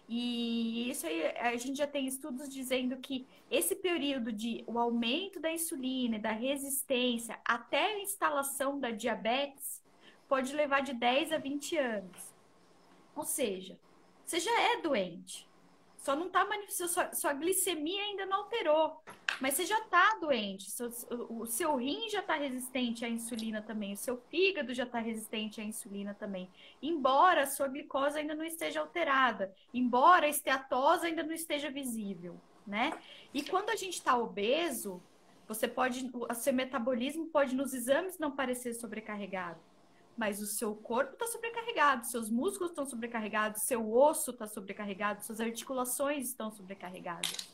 E isso aí, a gente já tem estudos dizendo que esse período de o aumento da insulina e da resistência até a instalação da diabetes pode levar de 10 a 20 anos. Ou seja, você já é doente. Só não está manifestando, sua glicemia ainda não alterou, mas você já está doente. O seu rim já está resistente à insulina também, o seu fígado já está resistente à insulina também. Embora a sua glicose ainda não esteja alterada, embora a esteatose ainda não esteja visível, né? E quando a gente está obeso, o seu metabolismo pode nos exames não parecer sobrecarregado. Mas o seu corpo está sobrecarregado, seus músculos estão sobrecarregados, seu osso está sobrecarregado, suas articulações estão sobrecarregadas.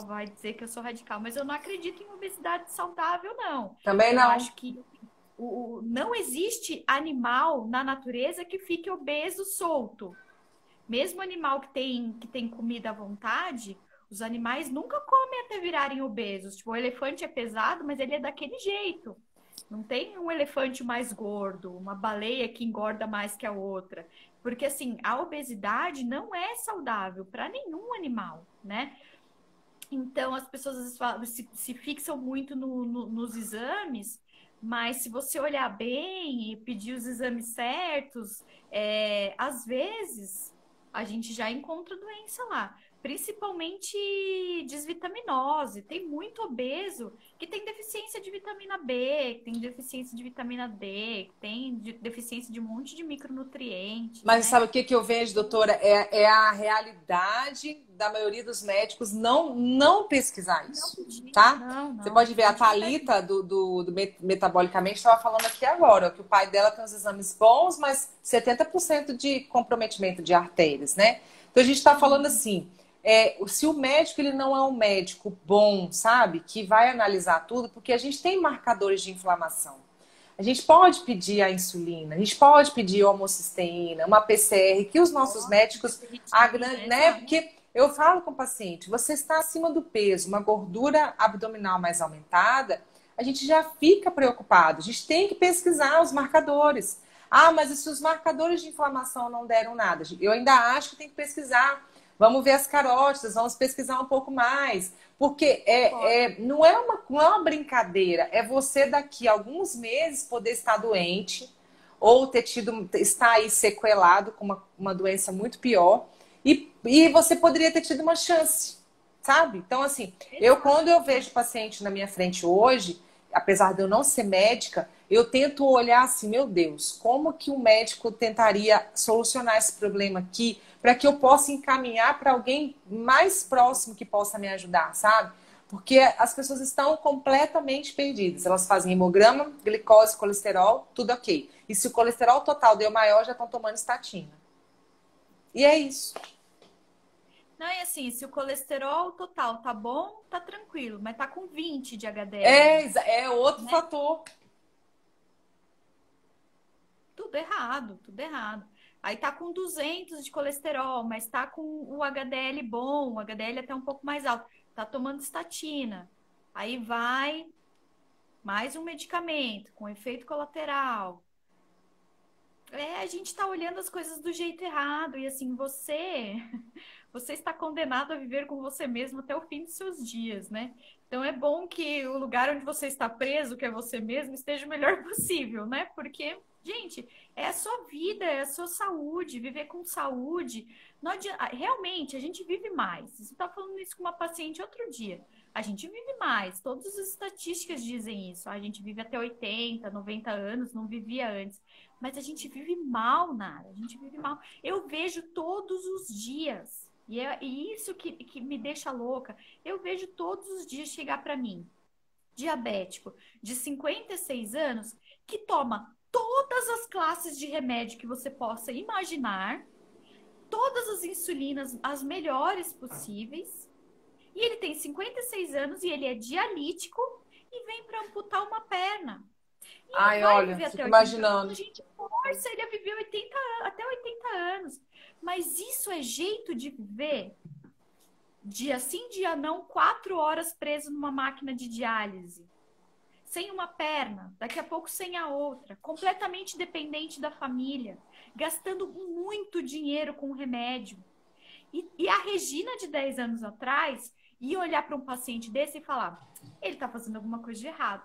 Vai dizer que eu sou radical, mas eu não acredito em obesidade saudável, não. Também Eu não. acho que não existe animal na natureza que fique obeso solto. Mesmo animal que tem comida à vontade, os animais nunca comem até virarem obesos. Tipo, o elefante é pesado, mas ele é daquele jeito. Não tem um elefante mais gordo, uma baleia que engorda mais que a outra. Porque, assim, a obesidade não é saudável para nenhum animal, né? Então, as pessoas às vezes falam, se fixam muito nos exames, mas se você olhar bem e pedir os exames certos, às vezes a gente já encontra doença lá. Principalmente desvitaminose. Tem muito obeso que tem deficiência de vitamina B, que tem deficiência de vitamina D, que tem deficiência de um monte de micronutrientes, Mas né? sabe o que que eu vejo, doutora? É a realidade da maioria dos médicos não pesquisar Não isso, pedir, tá? Você não. pode ver, A a gente não deve. Thalita do Metabolicamente estava falando aqui agora, que o pai dela tem os exames bons, mas 70% de comprometimento de artérias, né? Então a gente está falando assim, se o médico ele não é um médico bom, sabe? Que vai analisar tudo, porque a gente tem marcadores de inflamação. A gente pode pedir a insulina, a gente pode pedir a homocisteína, uma PCR, que os nossos médicos, né? Porque eu falo com o paciente, você está acima do peso, uma gordura abdominal mais aumentada, a gente já fica preocupado. A gente tem que pesquisar os marcadores. Ah, mas e se os marcadores de inflamação não deram nada? Eu ainda acho que tem que pesquisar. Vamos ver as carótidas, vamos pesquisar um pouco mais. Porque não é uma brincadeira, é você daqui a alguns meses poder estar doente ou estar aí sequelado com uma doença muito pior e você poderia ter tido uma chance, sabe? Então, assim, quando eu vejo paciente na minha frente hoje, apesar de eu não ser médica, eu tento olhar assim, meu Deus, como que o médico tentaria solucionar esse problema aqui para que eu possa encaminhar para alguém mais próximo que possa me ajudar, sabe? Porque as pessoas estão completamente perdidas. Elas fazem hemograma, glicose, colesterol, tudo ok. E se o colesterol total deu maior, já estão tomando estatina. E é isso. Não, é assim, se o colesterol total tá bom, tá tranquilo, mas tá com 20 de HDL. É outro Né? fator. Tudo errado, tudo errado. Aí tá com 200 de colesterol, mas tá com o HDL bom, o HDL até um pouco mais alto. Tá tomando estatina. Aí vai mais um medicamento com efeito colateral. A gente tá olhando as coisas do jeito errado. E assim, você está condenado a viver com você mesmo até o fim dos seus dias, né? Então é bom que o lugar onde você está preso, que é você mesmo, esteja o melhor possível, né? Porque Gente, é a sua vida, é a sua saúde, viver com saúde. Não adianta, realmente, a gente vive mais. Você estava falando isso com uma paciente outro dia. A gente vive mais. Todas as estatísticas dizem isso. A gente vive até 80, 90 anos, não vivia antes. Mas a gente vive mal, Nara. A gente vive mal. Eu vejo todos os dias. E isso que me deixa louca. Eu vejo todos os dias chegar para mim, diabético de 56 anos, que toma todas as classes de remédio que você possa imaginar, todas as insulinas, as melhores possíveis, e ele tem 56 anos e ele é dialítico e vem para amputar uma perna. E não Ai, vai olha, viver até fico 80 anos, a imaginando. gente força ele a viver até 80 anos. Mas isso é jeito de viver? Dia sim, dia não, 4 horas preso numa máquina de diálise, sem uma perna, daqui a pouco sem a outra, completamente dependente da família, gastando muito dinheiro com remédio. E a Regina de 10 anos atrás ia olhar para um paciente desse e falar: ele está fazendo alguma coisa de errado,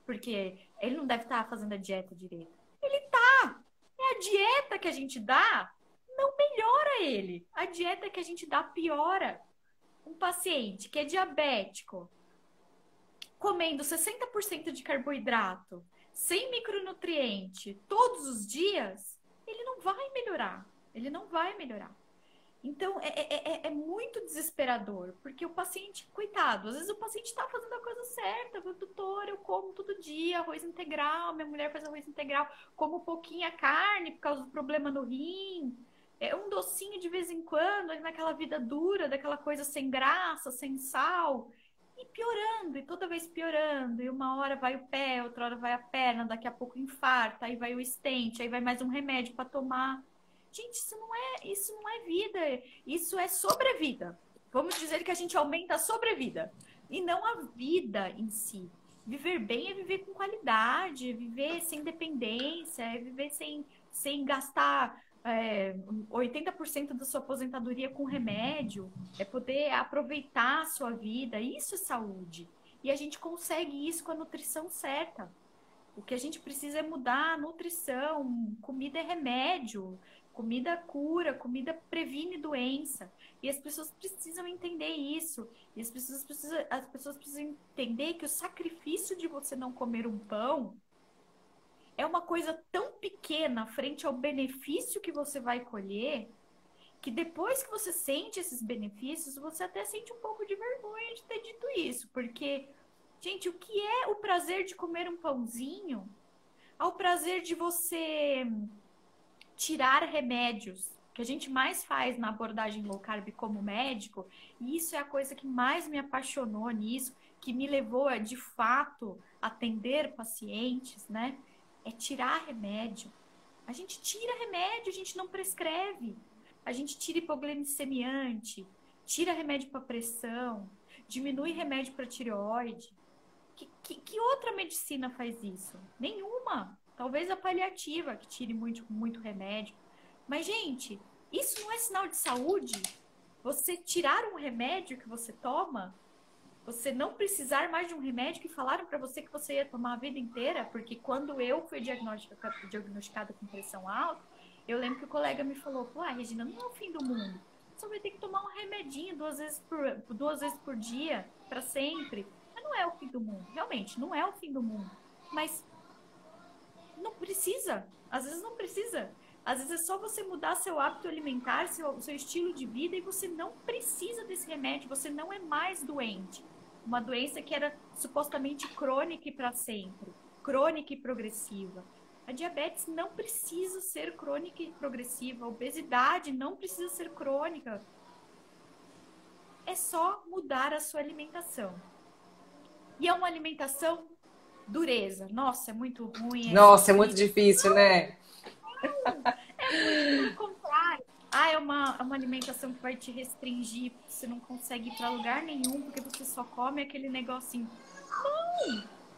porque ele não deve estar fazendo a dieta direito. Ele tá! É a dieta que a gente dá não melhora ele. A dieta que a gente dá piora. Um paciente que é diabético, comendo 60% de carboidrato, sem micronutriente, todos os dias, ele não vai melhorar. Ele não vai melhorar. Então, é muito desesperador, porque o paciente, coitado, às vezes o paciente está fazendo a coisa certa. Doutor, eu como todo dia arroz integral, minha mulher faz arroz integral, como pouquinha carne por causa do problema no rim, é um docinho de vez em quando, naquela vida dura, daquela coisa sem graça, sem sal, e piorando, e toda vez piorando, e uma hora vai o pé, outra hora vai a perna, daqui a pouco infarta, aí vai o stent, aí vai mais um remédio para tomar. Gente, isso não é vida, isso é sobrevida. Vamos dizer que a gente aumenta a sobrevida e não a vida em si. Viver bem é viver com qualidade, é viver sem dependência, é viver sem gastar 80% da sua aposentadoria com remédio, é poder aproveitar a sua vida. Isso é saúde. E a gente consegue isso com a nutrição certa. O que a gente precisa é mudar a nutrição. Comida é remédio, comida cura, comida previne doença. E as pessoas precisam entender isso. E as pessoas precisam entender que o sacrifício de você não comer um pão é uma coisa tão pequena frente ao benefício que você vai colher, que depois que você sente esses benefícios, você até sente um pouco de vergonha de ter dito isso. Porque, gente, o que é o prazer de comer um pãozinho ao prazer de você tirar remédios, que a gente mais faz na abordagem low carb como médico, e isso é a coisa que mais me apaixonou nisso, que me levou a, de fato, atender pacientes, né? É tirar remédio. A gente tira remédio, a gente não prescreve. A gente tira hipoglicemiante, tira remédio para pressão, diminui remédio para tireoide. Que outra medicina faz isso? Nenhuma. Talvez a paliativa, que tire muito, muito remédio. Mas, gente, isso não é sinal de saúde? Você tirar um remédio que você toma, você não precisar mais de um remédio que falaram para você que você ia tomar a vida inteira, porque quando eu fui diagnosticada com pressão alta, eu lembro que o colega me falou: pô, Regina, não é o fim do mundo. Você vai ter que tomar um remedinho duas vezes por dia, para sempre. Mas não é o fim do mundo. Realmente, não é o fim do mundo. Mas não precisa. Às vezes não precisa. Às vezes é só você mudar seu hábito alimentar, seu estilo de vida, e você não precisa desse remédio. Você não é mais doente. Uma doença que era supostamente crônica e para sempre. Crônica e progressiva. A diabetes não precisa ser crônica e progressiva. A obesidade não precisa ser crônica. É só mudar a sua alimentação. E é uma alimentação dureza. Nossa, é muito ruim. Nossa, é muito difícil, né? É muito pelo contrário. Ah, é uma alimentação que vai te restringir, você não consegue ir para lugar nenhum, porque você só come aquele negocinho.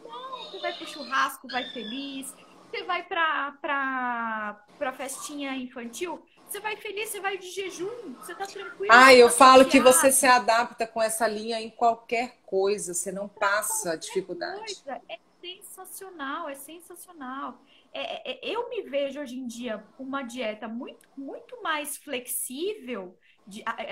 Não, não, você vai pro churrasco, vai feliz, você vai pra festinha infantil, você vai feliz, você vai de jejum, você tá tranquilo, Ah, você eu tá falo que você saciado. se adapta com essa linha em qualquer coisa, você não passa Qualquer dificuldade. coisa é sensacional, é sensacional. eu me vejo hoje em dia com uma dieta muito mais flexível,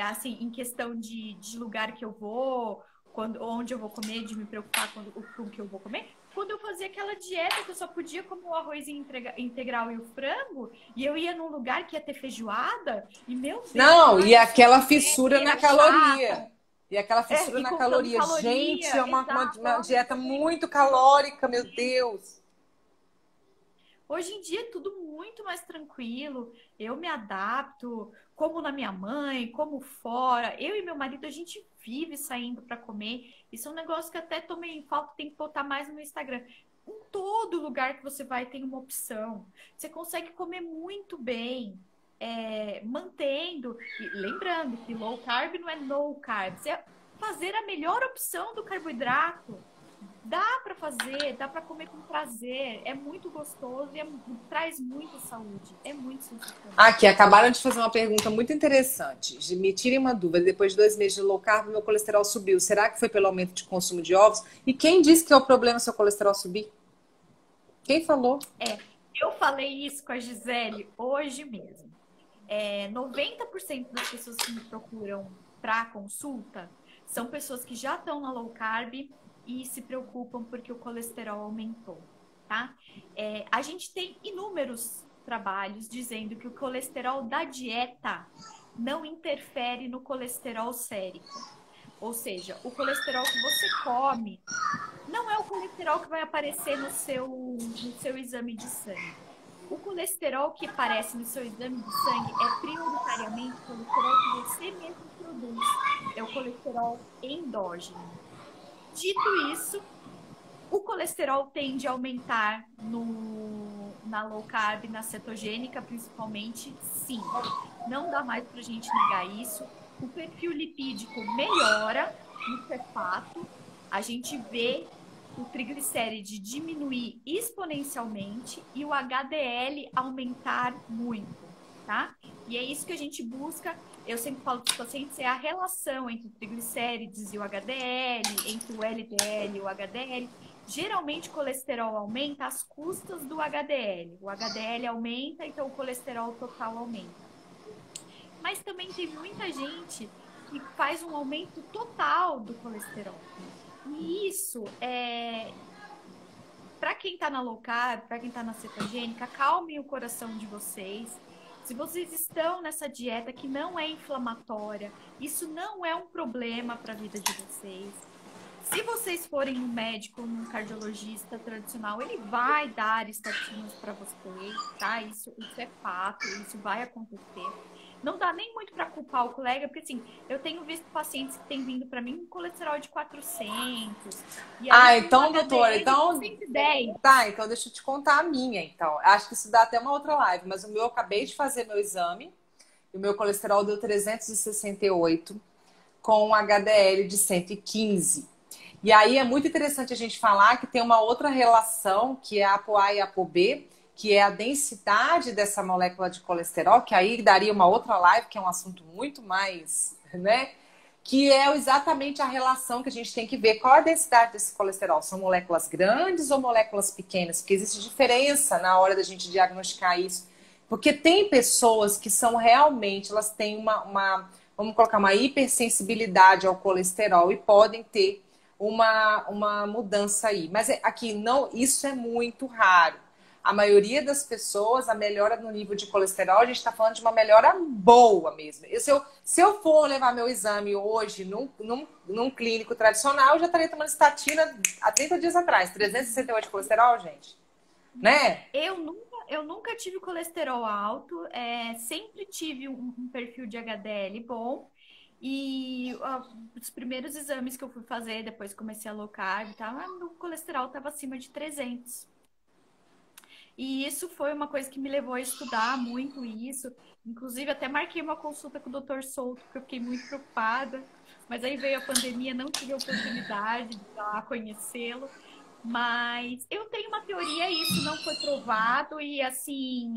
assim, em questão de lugar que eu vou, onde eu vou comer, de me preocupar com o que eu vou comer. Quando eu fazia aquela dieta que eu só podia comer o arrozinho integral e o frango, e eu ia num lugar que ia ter feijoada, e meu Deus, Não, ai, e eu sou aquela fissura na chata, caloria. E aquela fissura e na contando caloria. Gente, é caloria, exato. uma Nossa, dieta muito calórica, meu Deus. hoje em dia é tudo muito mais tranquilo. Eu me adapto, como na minha mãe, como fora. Eu e meu marido, a gente vive saindo para comer. Isso é um negócio que até tomei falta, tem que botar mais no meu Instagram. Em todo lugar que você vai tem uma opção. Você consegue comer muito bem, mantendo. E lembrando que low carb não é no carb. É fazer a melhor opção do carboidrato. Dá para fazer, dá para comer com prazer, é muito gostoso e traz muita saúde, é muito sensacional. Aqui, acabaram de fazer uma pergunta muito interessante. Me tirem uma dúvida. Depois de 2 meses de low carb, meu colesterol subiu. Será que foi pelo aumento de consumo de ovos? E quem disse que é o problema seu colesterol subir? Quem falou? Eu falei isso com a Gisele hoje mesmo. 90% das pessoas que me procuram para consulta são pessoas que já estão na low carb e se preocupam porque o colesterol aumentou, tá? A gente tem inúmeros trabalhos dizendo que o colesterol da dieta não interfere no colesterol sérico. Ou seja, o colesterol que você come não é o colesterol que vai aparecer no seu exame de sangue. O colesterol que aparece no seu exame de sangue é prioritariamente o colesterol que você mesmo produz. É o colesterol endógeno. Dito isso, o colesterol tende a aumentar na low carb, na cetogênica, principalmente, sim. Não dá mais pra gente negar isso. O perfil lipídico melhora, isso é fato. A gente vê o triglicéride diminuir exponencialmente e o HDL aumentar muito, tá? E é isso que a gente busca. Eu sempre falo para os pacientes, é a relação entre o triglicérides e o HDL, entre o LDL e o HDL. Geralmente o colesterol aumenta às custas do HDL. O HDL aumenta, então o colesterol total aumenta. Mas também tem muita gente que faz um aumento total do colesterol. E isso para quem está na low carb, para quem está na cetogênica, acalme o coração de vocês. Se vocês estão nessa dieta que não é inflamatória, isso não é um problema para a vida de vocês. Se vocês forem no médico, num cardiologista tradicional, ele vai dar estatinas para vocês, tá? Isso é fato, isso vai acontecer. Não dá nem muito para culpar o colega, porque assim, eu tenho visto pacientes que têm vindo para mim com colesterol de 400. E aí, Então, doutora, então... 110. Tá, então deixa eu te contar a minha, então. Acho que isso dá até uma outra live, mas o meu, eu acabei de fazer meu exame, e o meu colesterol deu 368, com um HDL de 115. E aí é muito interessante a gente falar que tem uma outra relação, que é a ApoA e a ApoB, que é a densidade dessa molécula de colesterol, que aí daria uma outra live, que é um assunto muito mais, né? Que é exatamente a relação que a gente tem que ver. Qual a densidade desse colesterol? São moléculas grandes ou moléculas pequenas? Porque existe diferença na hora da gente diagnosticar isso. Porque tem pessoas que são realmente, elas têm vamos colocar, uma hipersensibilidade ao colesterol e podem ter uma mudança aí. Mas aqui, não, isso é muito raro. A maioria das pessoas, a melhora no nível de colesterol, a gente está falando de uma melhora boa mesmo. Se eu for levar meu exame hoje num clínico tradicional, eu já estaria tomando estatina há 30 dias atrás. 368 de colesterol, gente. Né? Eu nunca tive colesterol alto, sempre tive um perfil de HDL bom. E os primeiros exames que eu fui fazer, depois comecei a low carb, meu colesterol estava acima de 300. E isso foi uma coisa que me levou a estudar muito isso. Inclusive, até marquei uma consulta com o Dr. Souto, porque eu fiquei muito preocupada. Mas aí veio a pandemia, não tive a oportunidade de ir lá conhecê-lo. Mas eu tenho uma teoria, isso não foi provado. E assim,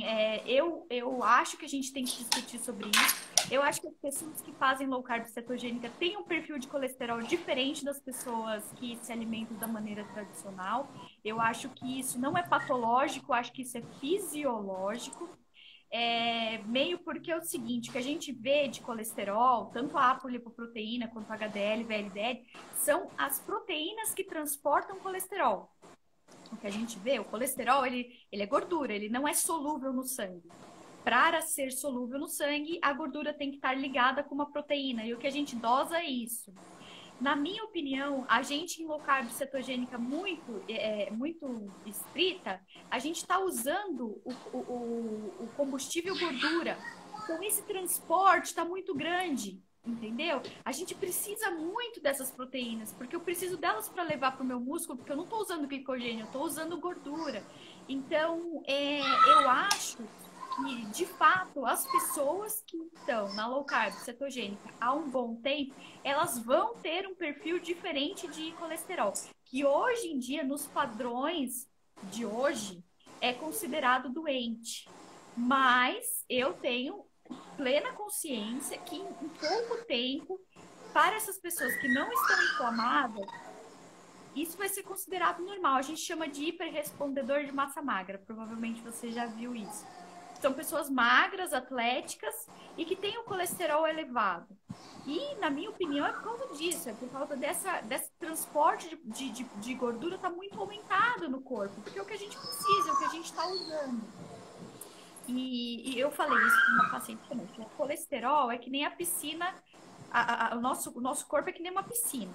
eu acho que a gente tem que discutir sobre isso. Eu acho que as pessoas que fazem low carb cetogênica têm um perfil de colesterol diferente das pessoas que se alimentam da maneira tradicional. Eu acho que isso não é patológico, eu acho que isso é fisiológico. Meio porque é o seguinte, o que a gente vê de colesterol, tanto a apolipoproteína quanto a HDL, VLDL, são as proteínas que transportam colesterol. O que a gente vê, o colesterol, ele é gordura, ele não é solúvel no sangue. Para ser solúvel no sangue, a gordura tem que estar ligada com uma proteína, e o que a gente dosa é isso. Na minha opinião, a gente em low carb cetogênica muito estrita, a gente está usando o combustível gordura. Então, esse transporte está muito grande, entendeu? A gente precisa muito dessas proteínas, porque eu preciso delas para levar para o meu músculo, porque eu não estou usando glicogênio, eu estou usando gordura. Então, eu acho que, de fato, as pessoas que estão na low carb cetogênica há um bom tempo, elas vão ter um perfil diferente de colesterol, que hoje em dia, nos padrões de hoje, é considerado doente. Mas eu tenho plena consciência que em pouco tempo, para essas pessoas que não estão inflamadas, isso vai ser considerado normal. A gente chama de hiperrespondedor de massa magra. Provavelmente você já viu isso. São pessoas magras, atléticas e que têm o colesterol elevado. E, na minha opinião, é por causa disso. É por causa desse transporte de gordura está muito aumentado no corpo. Porque é o que a gente precisa, é o que a gente está usando. E eu falei isso para uma paciente também. O colesterol é que nem a piscina. O nosso corpo é que nem uma piscina.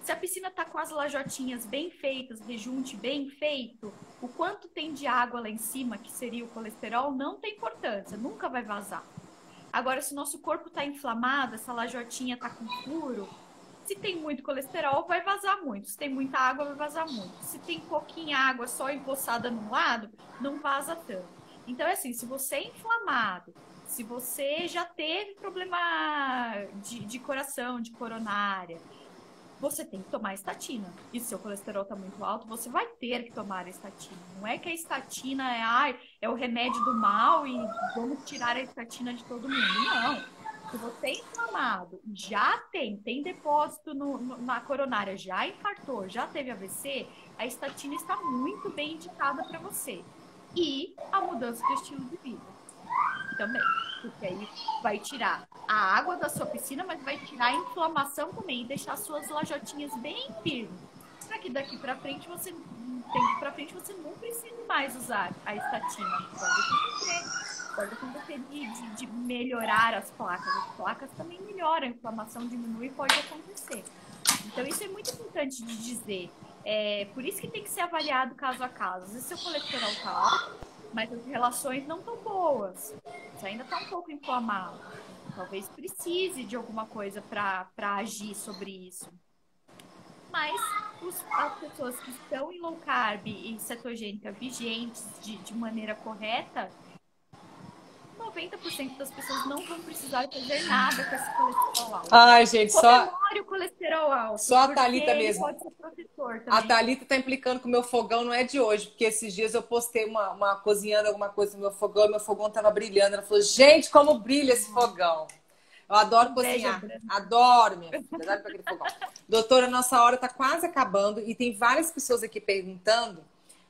Se a piscina está com as lajotinhas bem feitas, rejunte bem feito, o quanto tem de água lá em cima, que seria o colesterol, não tem importância, nunca vai vazar. Agora, se o nosso corpo está inflamado, essa lajotinha está com furo, se tem muito colesterol, vai vazar muito. Se tem muita água, vai vazar muito. Se tem pouquinha água só empoçada num lado, não vaza tanto. Então, é assim, se você é inflamado, se você já teve problema de coração, de coronária, você tem que tomar estatina. E se seu colesterol está muito alto, você vai ter que tomar a estatina. Não é que a estatina é o remédio do mal e vamos tirar a estatina de todo mundo. Não. Se você é inflamado, já tem depósito na coronária, já infartou, já teve AVC, a estatina está muito bem indicada para você. E a mudança de estilo de vida também, porque aí vai tirar a água da sua piscina, mas vai tirar a inflamação também e deixar suas lajotinhas bem firmes, para que daqui para frente você não precise mais usar a estatina. Pode acontecer de melhorar as placas também melhoram, a inflamação diminui e pode acontecer. Então isso é muito importante de dizer. Por isso que tem que ser avaliado caso a caso. Às vezes seu colesterol está alto, mas as relações não estão boas. Você ainda está um pouco inflamado. Talvez precise de alguma coisa para agir sobre isso. Mas as pessoas que estão em low carb e cetogênica vigentes de maneira correta, 90% das pessoas não vão precisar fazer nada com esse colesterol alto. Ai, gente, comemore o colesterol alto. Só a Thalita mesmo. Pode ser protetor também. A Thalita tá implicando que o meu fogão não é de hoje, porque esses dias eu postei uma cozinhando alguma coisa no meu fogão e meu fogão tava brilhando. Ela falou, gente, como brilha esse fogão. Eu adoro cozinhar. Adoro, minha filha. Adoro pra aquele fogão. Doutora, nossa hora tá quase acabando e tem várias pessoas aqui perguntando,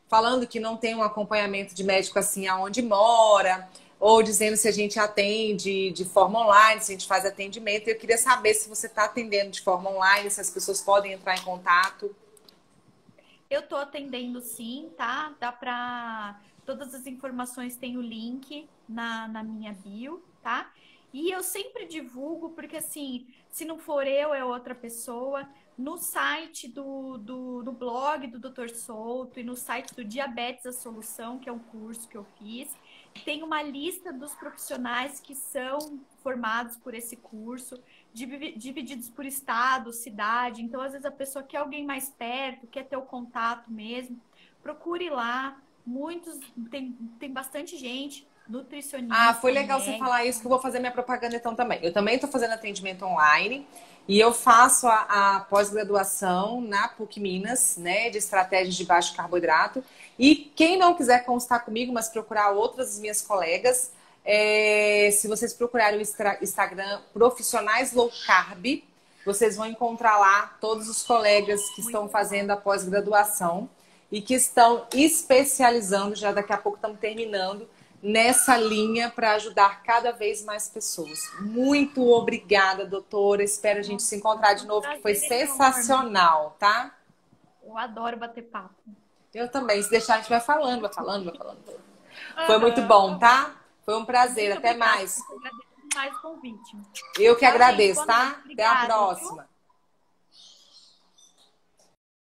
falando que não tem um acompanhamento de médico assim aonde mora, ou dizendo se a gente atende de forma online, se a gente faz atendimento. Eu queria saber se você está atendendo de forma online, se as pessoas podem entrar em contato. Eu estou atendendo sim, tá? Dá para... Todas as informações tem o link na minha bio, tá? E eu sempre divulgo, porque assim, se não for eu, é outra pessoa. No site do blog do Dr. Souto e no site do Diabetes a Solução, que é um curso que eu fiz, tem uma lista dos profissionais que são formados por esse curso, divididos por estado, cidade. Então, às vezes, a pessoa quer alguém mais perto, quer ter o contato mesmo. Procure lá. Tem bastante gente, nutricionista. Ah, foi legal você falar isso, que eu vou fazer minha propaganda então também. Eu também estou fazendo atendimento online e eu faço a pós-graduação na PUC Minas, né, de estratégias de baixo carboidrato. E quem não quiser constar comigo, mas procurar outras minhas colegas, Se vocês procurarem o Instagram Profissionais Low Carb, vocês vão encontrar lá todos os colegas que estão fazendo a pós-graduação e que estão especializando, já daqui a pouco estamos terminando, nessa linha para ajudar cada vez mais pessoas. Muito obrigada, doutora. Espero a gente se encontrar de novo, que foi sensacional, tá? Eu adoro bater papo. Eu também. Se deixar, a gente vai falando, vai falando, vai falando. Foi muito bom, tá? Foi um prazer. Até mais. Eu agradeço mais o convite. Eu que agradeço, tá? Até a próxima.